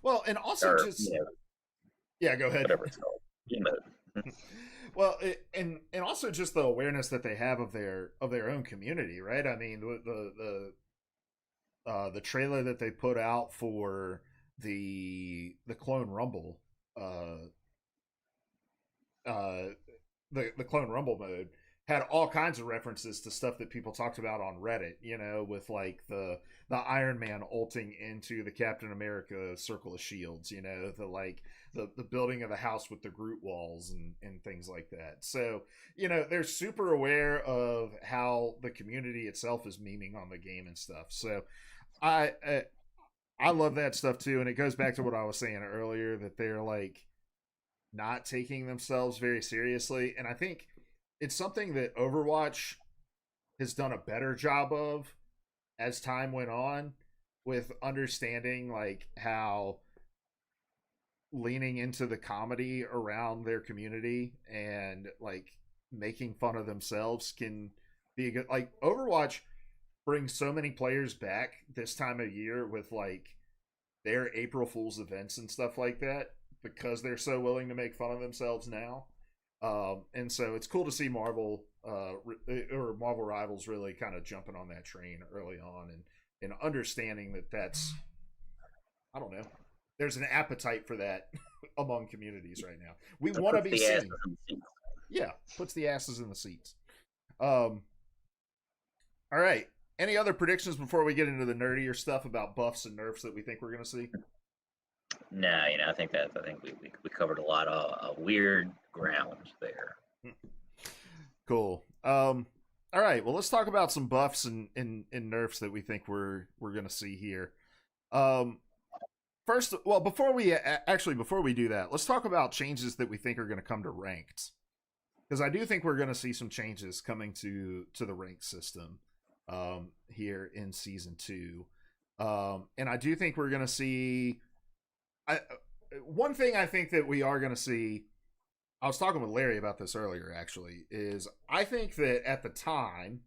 Well, and also or just yeah, go ahead. whatever it's called, emote? Well, and also just the awareness that they have of their own community, right? I mean, the trailer that they put out for the Clone Rumble, uh, uh, the Clone Rumble mode had all kinds of references to stuff that people talked about on Reddit. With like the Iron Man ulting into the Captain America Circle of Shields. The building of the house with the Groot walls and things like that. So they're super aware of how the community itself is memeing on the game and stuff. So I I love that stuff too, and it goes back to what I was saying earlier that they're like not taking themselves very seriously, and I think it's something that Overwatch has done a better job of as time went on with understanding like how leaning into the comedy around their community and like making fun of themselves can be a good like Overwatch brings so many players back this time of year with like their April Fool's events and stuff like that because they're so willing to make fun of themselves now. And so it's cool to see Marvel or Marvel Rivals really kind of jumping on that train early on and understanding that that's I don't know. There's an appetite for that among communities right now. We So want to puts be the asses seen. in the seats. Yeah, puts the asses in the seats. Um, all right. Any other predictions before we get into the nerdier stuff about buffs and nerfs that we think we're going to see? No, I think we covered a lot of weird ground there. Cool. All right. Well, let's talk about some buffs and nerfs that we think we're going to see here. Um, First, well, before we do that, let's talk about changes that we think are going to come to ranked, because I do think we're going to see some changes coming to the ranked system here in season two, and I do think we're going to see. One thing I think that we are going to see. I was talking with Larry about this earlier. Actually, is I think that at the time,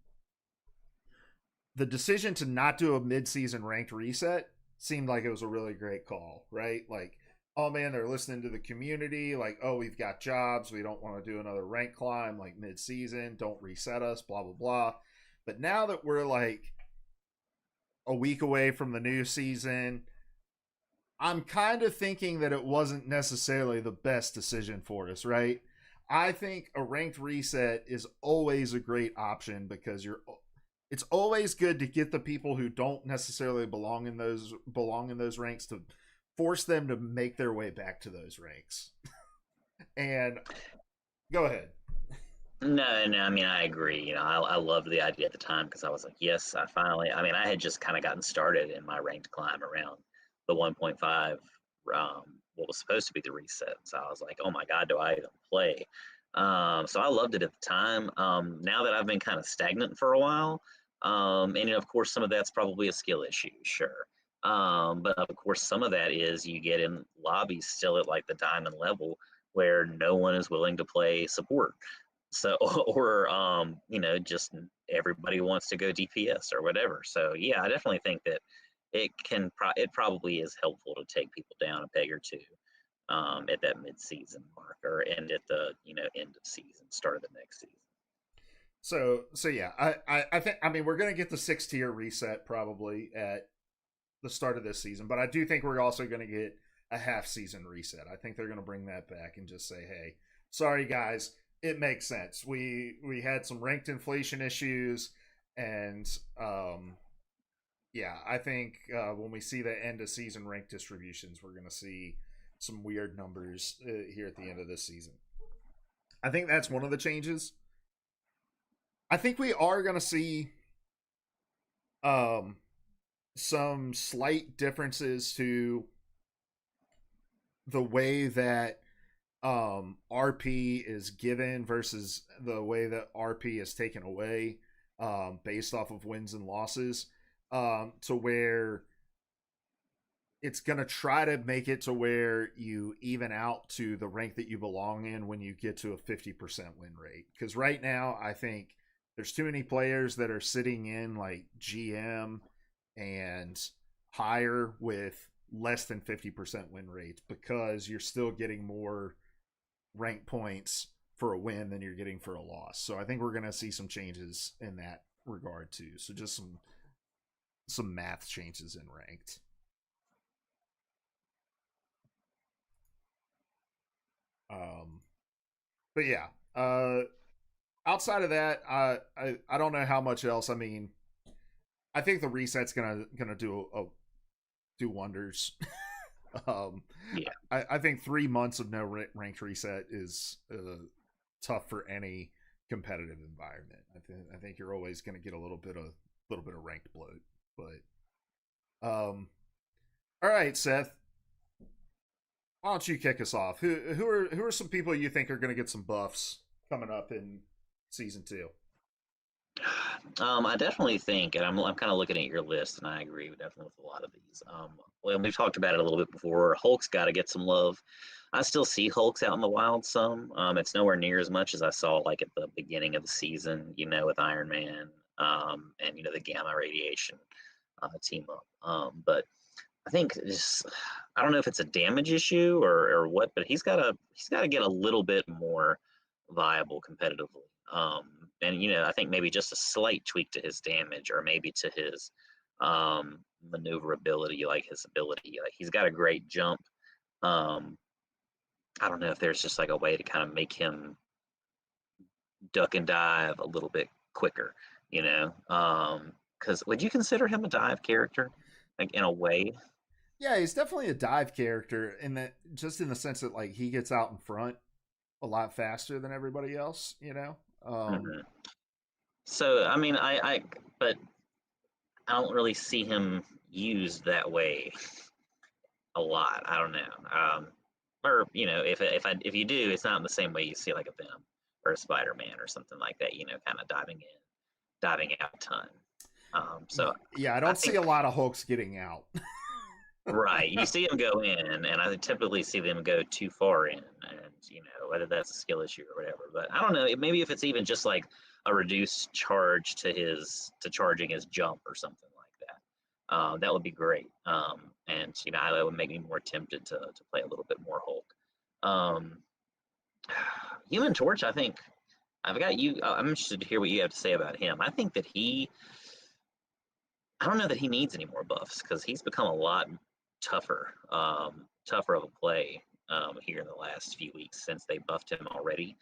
the decision to not do a mid-season ranked reset seemed like it was a really great call, right? Like, oh man, they're listening to the community. Like, oh, we've got jobs. We don't want to do another rank climb like mid-season. Don't reset us. Blah blah blah. But now that we're like a week away from the new season, I'm kind of thinking that it wasn't necessarily the best decision for us, right? I think a ranked reset is always a great option because it's always good to get the people who don't necessarily belong in those ranks to force them to make their way back to those ranks. And go ahead. No, no, I mean I agree. I loved the idea at the time because I was like, yes, I finally. I mean, I had just kind of gotten started in my ranked climb around the 1.5, what was supposed to be the reset. So I was like, oh my god, do I even play? So I loved it at the time. Now that I've been kind of stagnant for a while, and of course some of that's probably a skill issue, sure. But of course some of that is you get in lobbies still at like the diamond level where no one is willing to play support. So, or just everybody wants to go DPS or whatever. So, yeah, I definitely think that it probably is helpful to take people down a peg or two at that mid-season marker and at the end of season, start of the next season. So yeah, I think I mean we're gonna get the 6 tier reset probably at the start of this season, but I do think we're also gonna get a half season reset. I think they're gonna bring that back and just say, hey, sorry guys, it makes sense. We had some ranked inflation issues, and yeah, I think when we see the end of season rank distributions, we're gonna see some weird numbers here at the end of this season. I think that's one of the changes. I think we are gonna see um some slight differences to the way that RP is given versus the way that RP is taken away, based off of wins and losses, to where it's going to try to make it to where you even out to the rank that you belong in when you get to a 50% win rate. Because right now, I think there's too many players that are sitting in like GM and higher with less than 50% win rates, because you're still getting more rank points for a win than you're getting for a loss. So I think we're going to see some changes in that regard too. So just some math changes in ranked. Um, but yeah, outside of that, I don't know how much else. I mean, I think the reset's gonna do wonders. um, Yeah. I think 3 months of no ranked reset is tough for any competitive environment. I think you're always going to get a little bit of ranked bloat. But all right, Seth, why don't you kick us off? Who are some people you think are going to get some buffs coming up in season two? I definitely think, and I'm kind of looking at your list, and I agree definitely with a lot of these. Well, we've talked about it a little bit before. Hulk's got to get some love. I still see Hulks out in the wild some. It's nowhere near as much as I saw like at the beginning of the season, with Iron Man, and the gamma radiation team up. But I think just I don't know if it's a damage issue or what, but he's got to get a little bit more viable competitively. And I think maybe just a slight tweak to his damage, or maybe to his maneuverability, like his ability. Like he's got a great jump. Um, I don't know if there's just like a way to kind of make him duck and dive a little bit quicker. Because would you consider him a dive character, like in a way? Yeah, he's definitely a dive character in that, just in the sense that like he gets out in front a lot faster than everybody else. Mhm. So I mean, but I don't really see him used that way a lot. I don't know. Or if you do, it's not in the same way you see like a Venom or a Spider-Man or something like that. Kind of diving in, diving out a ton. So Yeah, I I don't see think a lot of Hulks getting out. right, you see them go in, and I typically see them go too far in, and whether that's a skill issue or whatever. But I don't know. Maybe if it's even just like a reduced charge to charging his jump or something like that. That would be great. And that would make me more tempted to play a little bit more Hulk. Um, Human Torch, I think I've got you. I'm interested to hear what you have to say about him. I think that I don't know that he needs any more buffs because he's become a lot tougher of a play here in the last few weeks since they buffed him already.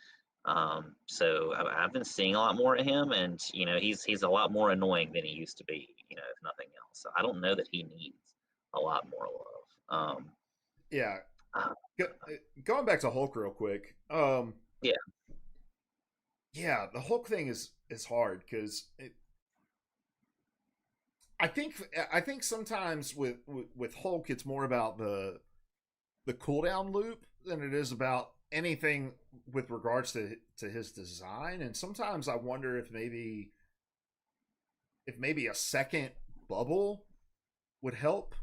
So I've been seeing a lot more of him, and he's a lot more annoying than he used to be. If nothing else. So I don't know that he needs a lot more love. Yeah, Uh, going back to Hulk real quick. yeah. Yeah, the Hulk thing is hard because I think sometimes with Hulk it's more about the cooldown loop than it is about anything with regards to his design. And sometimes I wonder if maybe a second bubble would help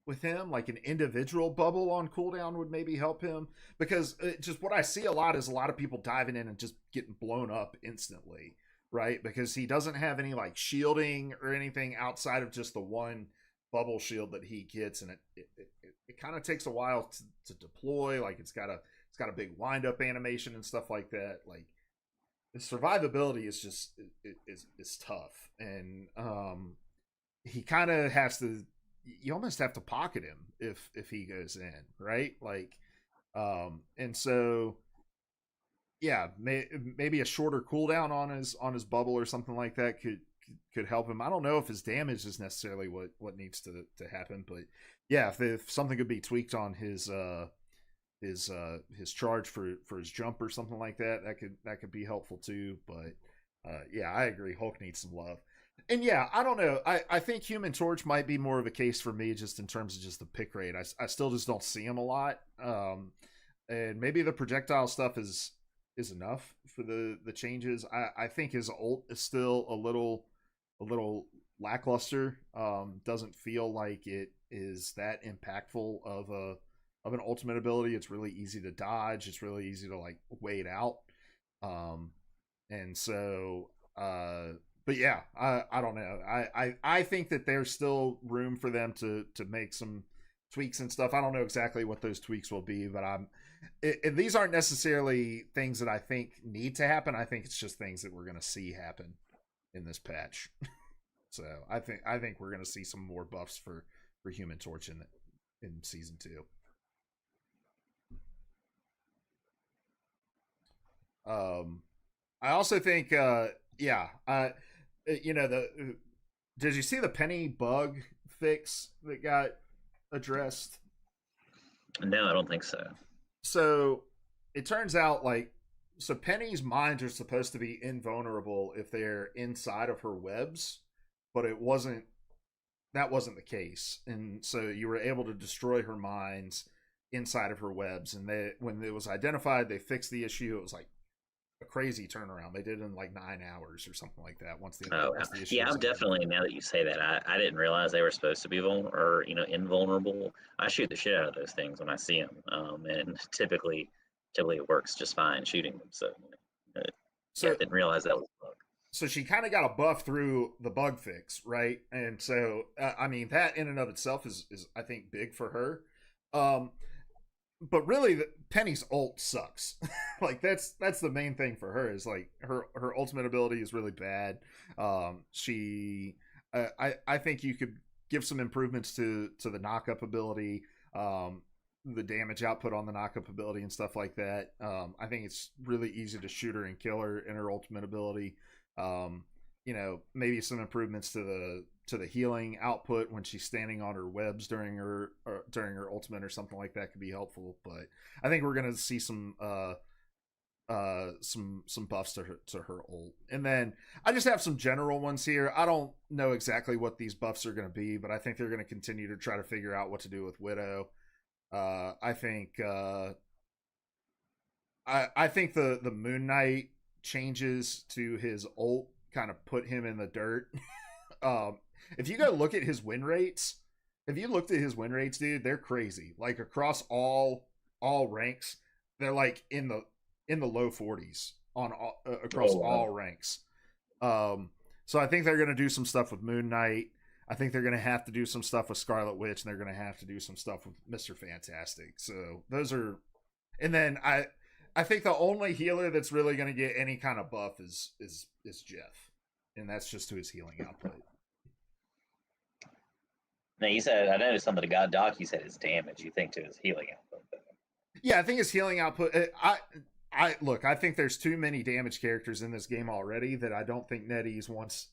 with him, like an individual bubble on cooldown would maybe help him, because just what I see a lot is a lot of people diving in and just getting blown up instantly, right? Because he doesn't have any like shielding or anything outside of just the one bubble shield that he gets, and it kind of takes a while to deploy. Like it's got a big wind up animation and stuff like that. Like the survivability is just is tough, and he kind of has to. You almost have to pocket him if he goes in, right? Like, and so yeah, maybe a shorter cooldown on his bubble or something like that could help him. I don't know if his damage is necessarily what needs to happen, but yeah, if something could be tweaked on his charge for his jump or something like that, that could be helpful too. But yeah, I agree. Hulk needs some love. And yeah, I don't know. I think Human Torch might be more of a case for me just in terms of just the pick rate. I still just don't see him a lot. And maybe the projectile stuff is enough for the changes. I think his ult is still a little lackluster. Doesn't feel like it is that impactful of an ultimate ability. It's really easy to dodge. It's really easy to like wait out. Um, and so but yeah, I don't know. I think that there's still room for them to make some tweaks and stuff. I don't know exactly what those tweaks will be, but these aren't necessarily things that I think need to happen. I think it's just things that we're going to see happen in this patch. So I think we're going to see some more buffs for Human Torch in season 2. I also think yeah, the did you see the Penny bug fix that got addressed? No, I don't think so. So it turns out like so Penny's minds are supposed to be invulnerable if they're inside of her webs, but that wasn't the case. And so you were able to destroy her mines inside of her webs, and when it was identified, they fixed the issue. It was like a crazy turnaround. They did it in like 9 hours or something like that. Oh, Once the issue yeah. was I'm definitely, identified. now that you say that, I didn't realize they were supposed to be invulnerable. I shoot the shit out of those things when I see them, and typically it works just fine shooting them. So, yeah, I So didn't realize that was a bug. so she kind of got a buff through the bug fix, right? And so I mean that in and of itself is I think big for her. Um, but really, Penny's ult sucks. Like that's the main thing for her is like her ultimate ability is really bad. She I think you could give some improvements to the knockup ability. The damage output on the knockup ability and stuff like that. I think it's really easy to shoot her and kill her in her ultimate ability. Um, maybe some improvements to the healing output when she's standing on her webs during her ultimate or something like that could be helpful. But I think we're gonna see some buffs to her ult. And then I just have some general ones here. I don't know exactly what these buffs are going to be, but I think they're going to continue to try to figure out what to do with Widow. I think I think the Moon Knight changes to his ult kind of put him in the dirt. um, if you go look at his win rates, if you looked at his win rates, dude, they're crazy. Like across all ranks, they're like in the low 40s on across Oh, wow. all ranks. Um, so I think they're going to do some stuff with Moon Knight. I think they're going to have to do some stuff with Scarlet Witch, and they're going to have to do some stuff with Mister Fantastic. So those are, and then I think the only healer that's really going to get any kind of buff is Jeff, and that's just to his healing output. Now you said, I noticed some of the God Doc. You said his damage. You think to his healing output. Yeah, I think his healing output. I look. I think there's too many damage characters in this game already that I don't think NetEase wants.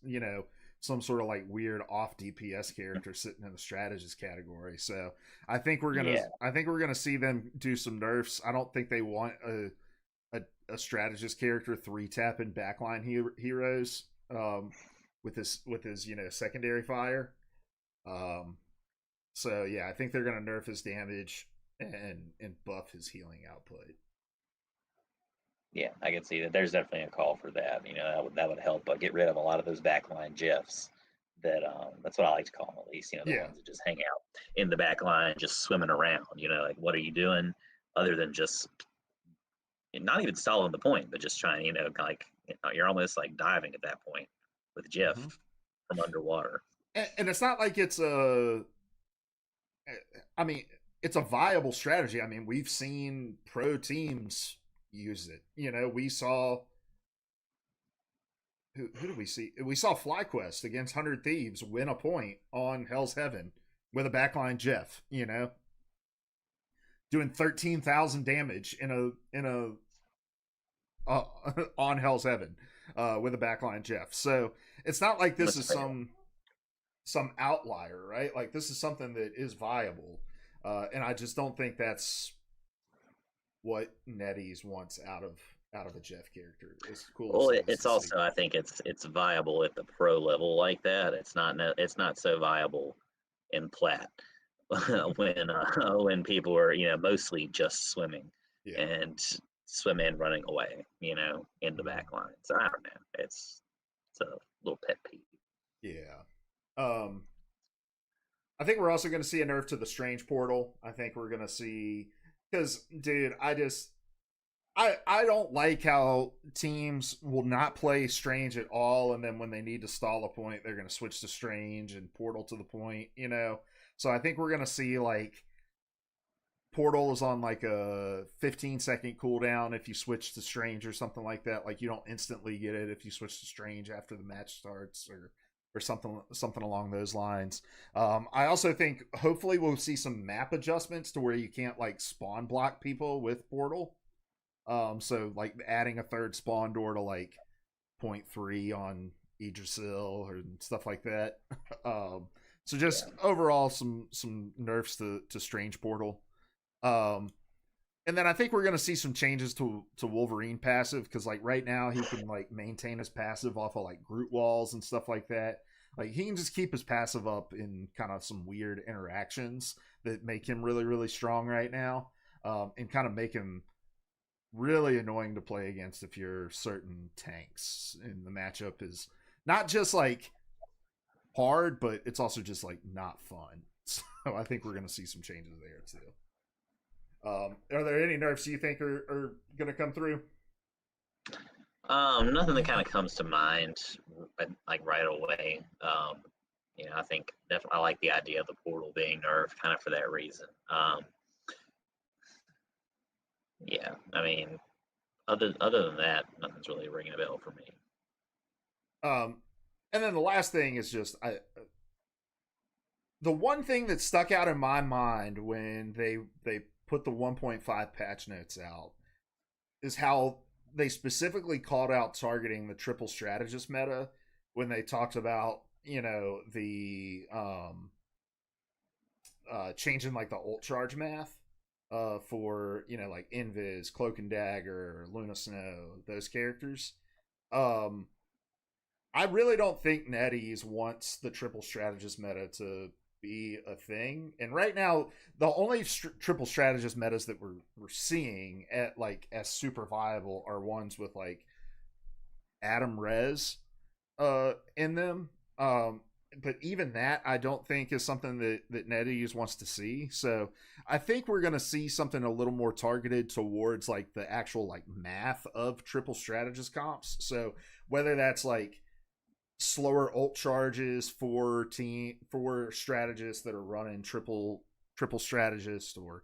Some sort of like weird off DPS character sitting in the strategist category. So Yeah, I think we're gonna see them do some nerfs. I don't think they want a strategist character 3-tapping backline heroes with his secondary fire. Um, so yeah, I think they're gonna nerf his damage and buff his healing output. yeah, I can see that. There's definitely a call for that. That would help get rid of a lot of those backline Jeffs. That's what I like to call them, at least. The Yeah. ones that just hang out in the back line, just swimming around. Like what are you doing other than just not even stalling the point, but just trying. Like you're almost like diving at that point with Jeff Mm-hmm. from underwater. And it's not like it's a. I mean, it's a viable strategy. I mean, we've seen pro teams use it. We saw who did we see? We saw FlyQuest against 100 Thieves win a point on Hell's Heaven with a backline Jeff. Doing 13,000 damage in a on Hell's Heaven with a backline Jeff. So it's not like this That's is fair. some outlier, right? Like this is something that is viable, and I just don't think that's what NetEase wants out of a Jeff character. As cool as Well, it is it's to see. also, I think it's viable at the pro level like that. It's not so viable in plat when people are mostly just swimming Yeah. and swimming running away in the Mhm. back line. So I don't know. It's a little pet peeve. Yeah. Um, I think we're also going to see a nerf to the Strange Portal. I think we're going to see because, dude, I don't like how teams will not play Strange at all, and then when they need to stall a point, they're going to switch to Strange and Portal to the point. So I think we're going to see like Portal is on like a 15-second cooldown if you switch to Strange or something like that. Like you don't instantly get it if you switch to Strange after the match starts or something along those lines. I also think hopefully we'll see some map adjustments to where you can't like spawn block people with Portal. So like adding a third spawn door to like point 0.3 on Idrisil or stuff like that. um, so just Yeah. overall some nerfs to Strange Portal. Um, and then I think we're gonna see some changes to Wolverine passive because like right now he can like maintain his passive off of like Groot walls and stuff like that. Like he can just keep his passive up in kind of some weird interactions that make him really really strong right now, and kind of make him really annoying to play against if you're certain tanks. And the matchup is not just like hard, but it's also just like not fun. So I think we're gonna see some changes there too. Are there any nerfs you think are going to come through? Nothing that kind of comes to mind like right away. I think definitely I like the idea of the portal being nerfed kind of for that reason. Yeah, I mean, other than that, nothing's really ringing a bell for me. Um, and then the last thing is just the one thing that stuck out in my mind when they put the 1.5 patch notes out is how they specifically called out targeting the triple strategist meta when they talked about the changing like the ult charge math for like Invis, Cloak and Dagger, Luna Snow, those characters. Um, I really don't think NetEase wants the triple strategist meta to be a thing. And right now, the only triple strategist metas that we're seeing at like as super viable are ones with like Adam Rez in them. But even that, I don't think is something that NetEase wants to see. So I think we're going to see something a little more targeted towards like the actual like math of triple strategist comps. So whether that's like slower ult charges for strategists that are running triple strategist, or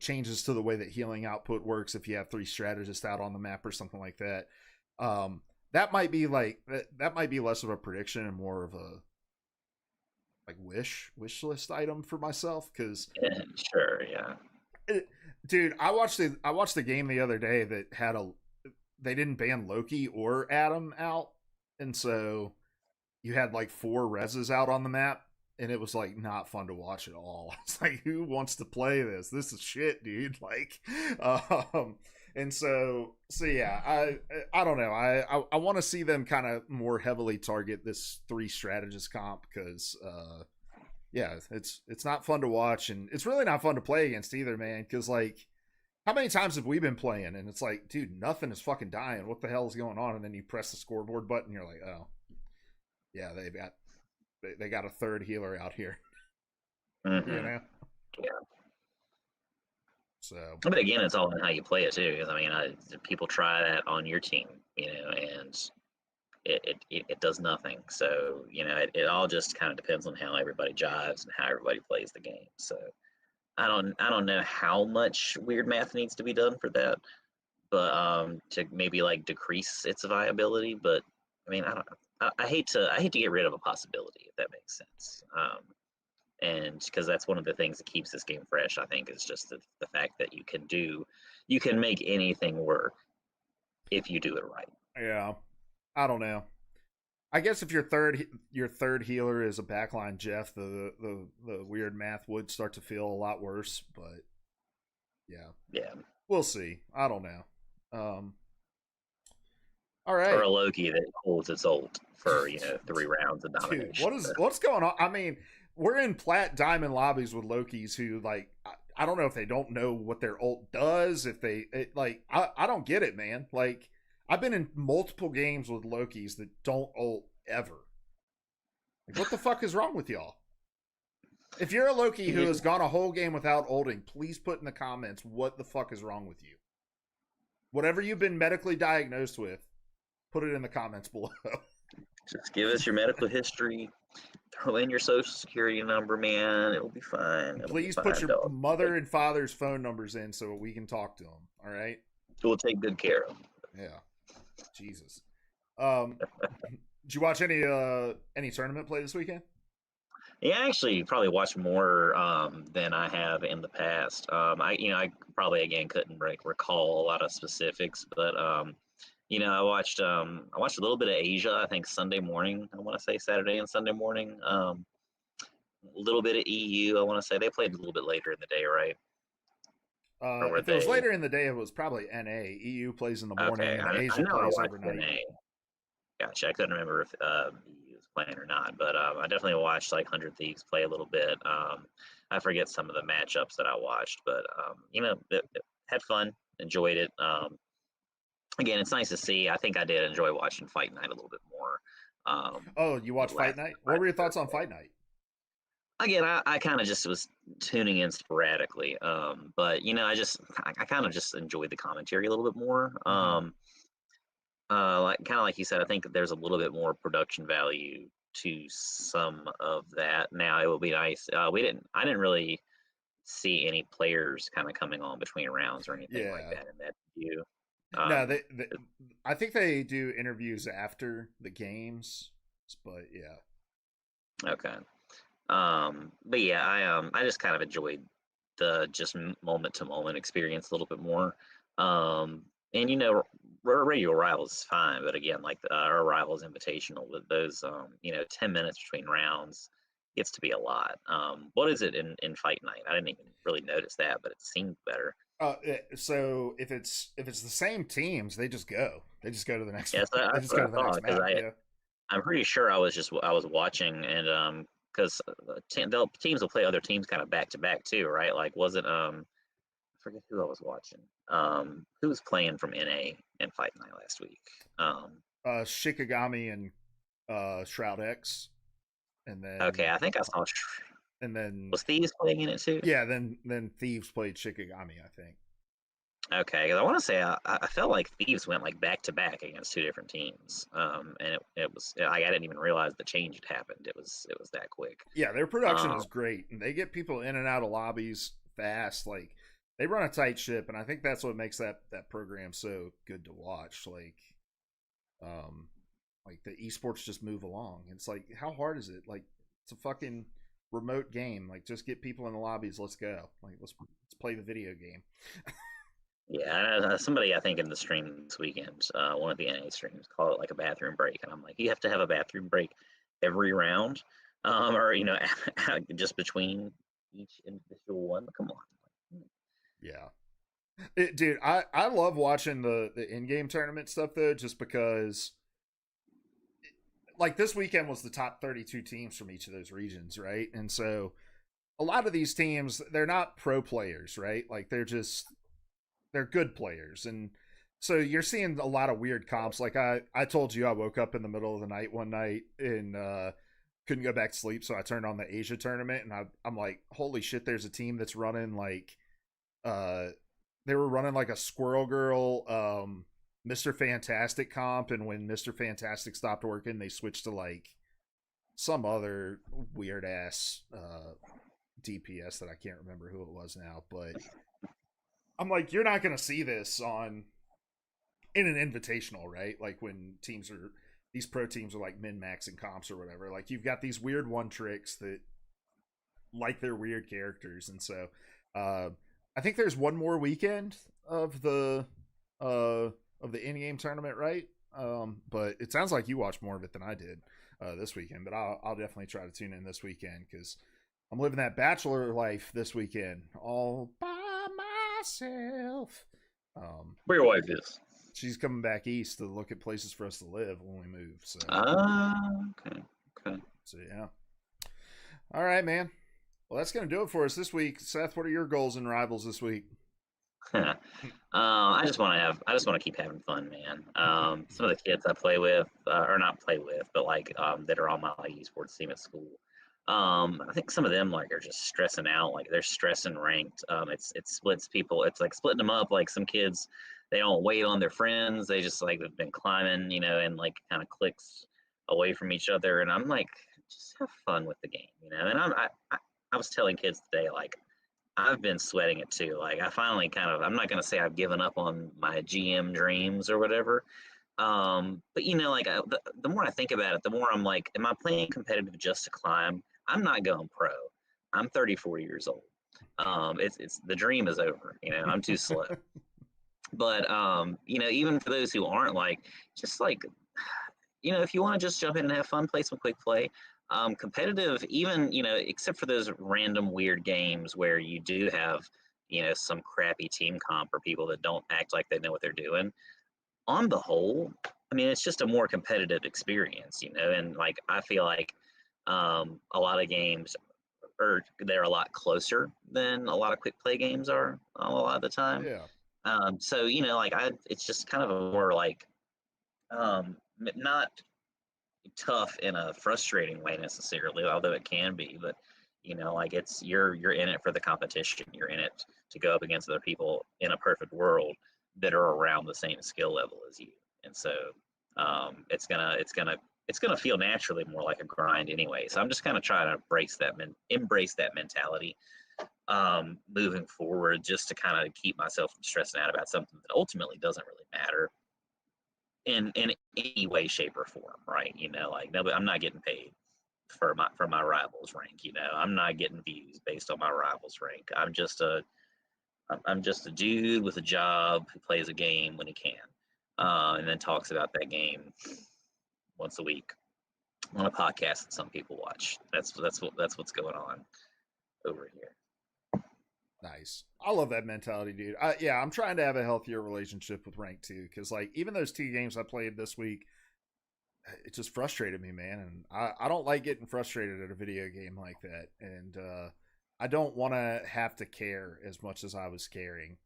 changes to the way that healing output works if you have three strategists out on the map or something like that. That might be like that might be less of a prediction and more of a like wish list item for myself because Sure, yeah. dude, I watched the game the other day that had a they didn't ban Loki or Adam out, and so you had like four reses out on the map, and it was like not fun to watch at all. It's like, who wants to play this? This is shit, dude. Like, um, and so yeah, I don't know. I want to see them kind of more heavily target this three strategist comp because yeah, it's not fun to watch, and it's really not fun to play against either, man. Because like, how many times have we been playing, and it's like, dude, nothing is fucking dying. What the hell is going on? And then you press the scoreboard button, and you're like, oh yeah, they got a third healer out here, you Hmm. know. Yeah. So But again, it's all in how you play it too. Because I mean, people try that on your team, and it does nothing. So it all just kind of depends on how everybody jives and how everybody plays the game. So I don't know how much weird math needs to be done for that, but to maybe like decrease its viability. But I mean, I don't know. I hate to get rid of a possibility if that makes sense. And because that's one of the things that keeps this game fresh, I think, is just the fact that you can make anything work if you do it right. yeah, I don't know. I guess if your third healer is a backline Jeff, the weird math would start to feel a lot worse. But yeah, Yeah. we'll see. I don't know. All or right, a Loki that holds its ult for 3 rounds of dude. domination. What's going on? I mean, we're in plat diamond lobbies with Lokis who like I don't know if they don't know what their ult does. If I don't get it, man. Like I've been in multiple games with Lokis that don't ult ever. Like, what the fuck is wrong with y'all? If you're a Loki who has gone a whole game without ulting, please put in the comments what the fuck is wrong with you. Whatever you've been medically diagnosed with, put it in the comments below. Just give us your medical history. Throw in your social security number, man. It'll be fine. It'll be Please put fine, your dog. mother and father's phone numbers in so we can talk to them. All right? We'll take good care of them. Yeah. Jesus. Did you watch any tournament play this weekend? Yeah, I actually probably watched more than I have in the past. I probably again couldn't recall a lot of specifics, but I watched a little bit of Asia. I think Sunday morning. I want to say Saturday and Sunday morning. A little bit of EU. I want to say they played a little bit later in the day, right? Or were If it was they? later in the day, it was probably NA. EU plays in the Okay, morning and I Asia know I plays watched overnight. NA. Gotcha. I couldn't remember if he was playing or not, but I definitely watched like 100 Thieves play a little bit. I forget some of the matchups that I watched, but had fun, enjoyed it. Again, it's nice to see. I think I did enjoy watching Fight Night a little bit more. Oh, you watched Fight Last Night? What were your thoughts on Fight Night? again, I kind of just was tuning in sporadically, but I kind of just enjoyed the commentary a little bit more. Mm-hmm. Like you said, I think that there's a little bit more production value to some of that. Now it will be nice. I didn't really see any players kind of coming on between rounds or anything like Yeah. that in that view. No, Um, I think they do interviews after the games, but yeah. okay. But yeah, I just kind of enjoyed the just moment to moment experience a little bit more. And radio rivals is fine, but again, like our rivals invitational with those 10 minutes between rounds gets to be a lot. What is it in Fight Night? I didn't even really notice that, but it seemed better. So if it's the same teams, they just go. They just go to the next. Yes, They that's just what go I to the thought next because map. Yeah. I'm pretty sure I was watching and because teams will play other teams kind of back to back too, right? Like was it I forget who I was watching. Who was playing from NA and Fight Night last week? Shikigami and Shroud X, and Okay, then I think I saw. and then Was Thieves playing in it too? yeah, then Thieves played Shikigami, I think. Okay, 'cause I want to say I felt like Thieves went like back to back against two different teams. And it was I didn't even realize the change had happened. It was that quick. Yeah, their production Um, is great, and they get people in and out of lobbies fast. Like they run a tight ship, and I think that's what makes that program so good to watch. Um, like the esports just move along. It's like how hard is it? Like it's a fucking remote game. Like just get people in the lobbies. Let's go. Like let's play the video game. yeah, somebody I think in the stream this weekend, one of the NA streams, called it like a bathroom break, and I'm like, you have to have a bathroom break every round, or just between each individual one. Come on. Yeah. Dude, I love watching the in-game tournament stuff though, just because like this weekend was the top 32 teams from each of those regions, right? And so a lot of these teams, they're not pro players, right? Like they're good players. And so you're seeing a lot of weird comps. Like I told you I woke up in the middle of the night one night and couldn't go back to sleep, so I turned on the Asia tournament and I'm like, holy shit, there's a team that's running like uh they were running like a Squirrel Girl Mr. Fantastic comp, and when Mr. Fantastic stopped working, they switched to like some other weird ass DPS that I can't remember who it was now, but I'm like, you're not gonna see this on in an invitational, right? Like when teams are these pro teams are like min maxing comps or whatever. Like you've got these weird one tricks that like they're weird characters, and so uh, I think there's one more weekend uh of the in game tournament, right? But it sounds like you watched more of it than I did this weekend. But I'll definitely try to tune in this weekend because I'm living that bachelor life this weekend all by myself. Where your wife is? she's coming back east to look at places for us to live when we move. So, Okay, okay. so yeah. All right, man. Well, that's gonna do it for us this week. Seth, what are your goals and rivals this week? I just want to keep having fun, man. Some of the kids I play with, or not play with, but like that are on my esports team at school. I think some of them like are just stressing out, like they're stressing ranked. It splits people. It's like splitting them up. Like some kids, they don't wait on their friends. They just like have been climbing, and like kind of clicks away from each other. And I'm like, just have fun with the game, And I was telling kids today, like I've been sweating it too. Like I finally I'm not gonna say I've given up on my GM dreams or whatever. But like the more I think about it, the more I'm like, am I playing competitive just to climb? I'm not going pro. I'm 34 years old. It's the dream is over. I'm too slow. But even for those who aren't like, just like, if you want to just jump in and have fun, play some quick play. Competitive, even except for those random weird games where you do have some crappy team comp or people that don't act like they know what they're doing. On the whole, I mean, it's just a more competitive experience, and like I feel like a lot of games they're a lot closer than a lot of quick play games are a lot of the time. Yeah. So like it's just kind of a more like not tough in a frustrating way necessarily, although it can be. But like it's you're in it for the competition. You're in it to go up against other people in a perfect world that are around the same skill level as you. And so it's gonna feel naturally more like a grind anyway. So I'm just kind of trying to embrace that mentality moving forward, just to kind of keep myself from stressing out about something that ultimately doesn't really matter in any way, shape, or form, right? Like nobody, I'm not getting paid for my rivals rank. I'm not getting views based on my rivals rank. I'm just a dude with a job who plays a game when he can, and then talks about that game once a week on a podcast that some people watch. That's what's going on over here. Nice. I love that mentality, dude. Yeah, I'm trying to have a healthier relationship with rank too, because like even those 2 games I played this week, it just frustrated me, man. And I don't like getting frustrated at a video game like that. And I don't want to have to care as much as I was caring,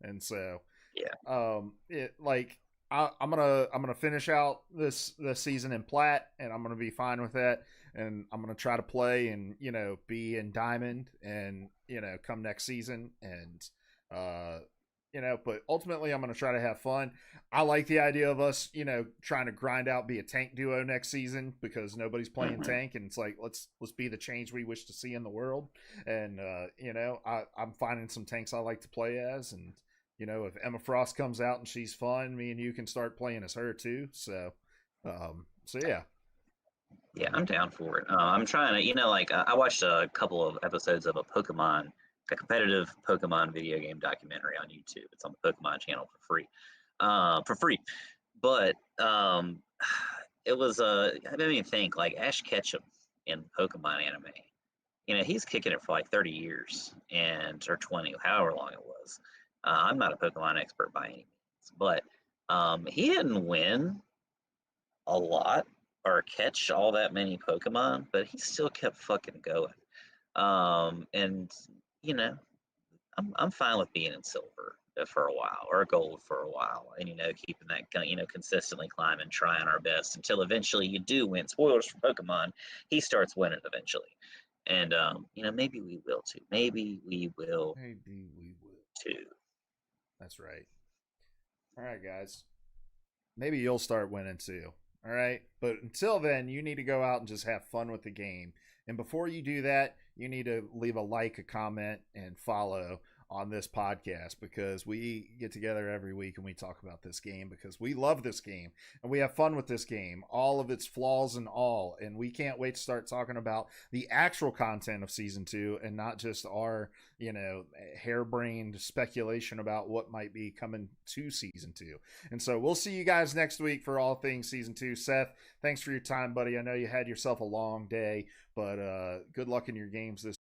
And so, Yeah. it like I'm gonna finish out this season in plat, and I'm gonna be fine with that. And I'm gonna try to play and be in diamond, and come next season, and uh, but ultimately I'm gonna try to have fun. I like the idea of us, trying to grind out, be a tank duo next season because nobody's playing tank, and it's like let's be the change we wish to see in the world. And I'm finding some tanks I like to play as, and if Emma Frost comes out and she's fun, me and you can start playing as her too. So, yeah. Yeah, I'm down for it. I'm trying to, like, I watched a couple of episodes of a competitive Pokemon video game documentary on YouTube. It's on the Pokemon channel for free. But it was, I didn't even think, like, Ash Ketchum in Pokemon anime. He's kicking it for like 30 years or 20, however long it was. I'm not a Pokemon expert by any means, but he didn't win a lot or catch all that many Pokemon, but he still kept fucking going. And you know, I'm fine with being in silver for a while or gold for a while, and keeping that consistently climbing, trying our best until eventually you do win. Spoilers for Pokemon, he starts winning eventually, and maybe we will too. Maybe we will too. That's right. All right, guys. Maybe you'll start winning too. All right. But until then, you need to go out and just have fun with the game. And before you do that, you need to leave a like, a comment, and follow on this podcast, because we get together every week and we talk about this game because we love this game and we have fun with this game, all of its flaws and all. And we can't wait to start talking about the actual content of season 2 and not just our, harebrained speculation about what might be coming to season 2. And so we'll see you guys next week for all things season 2. Seth, thanks for your time, buddy. I know you had yourself a long day, but good luck in your games this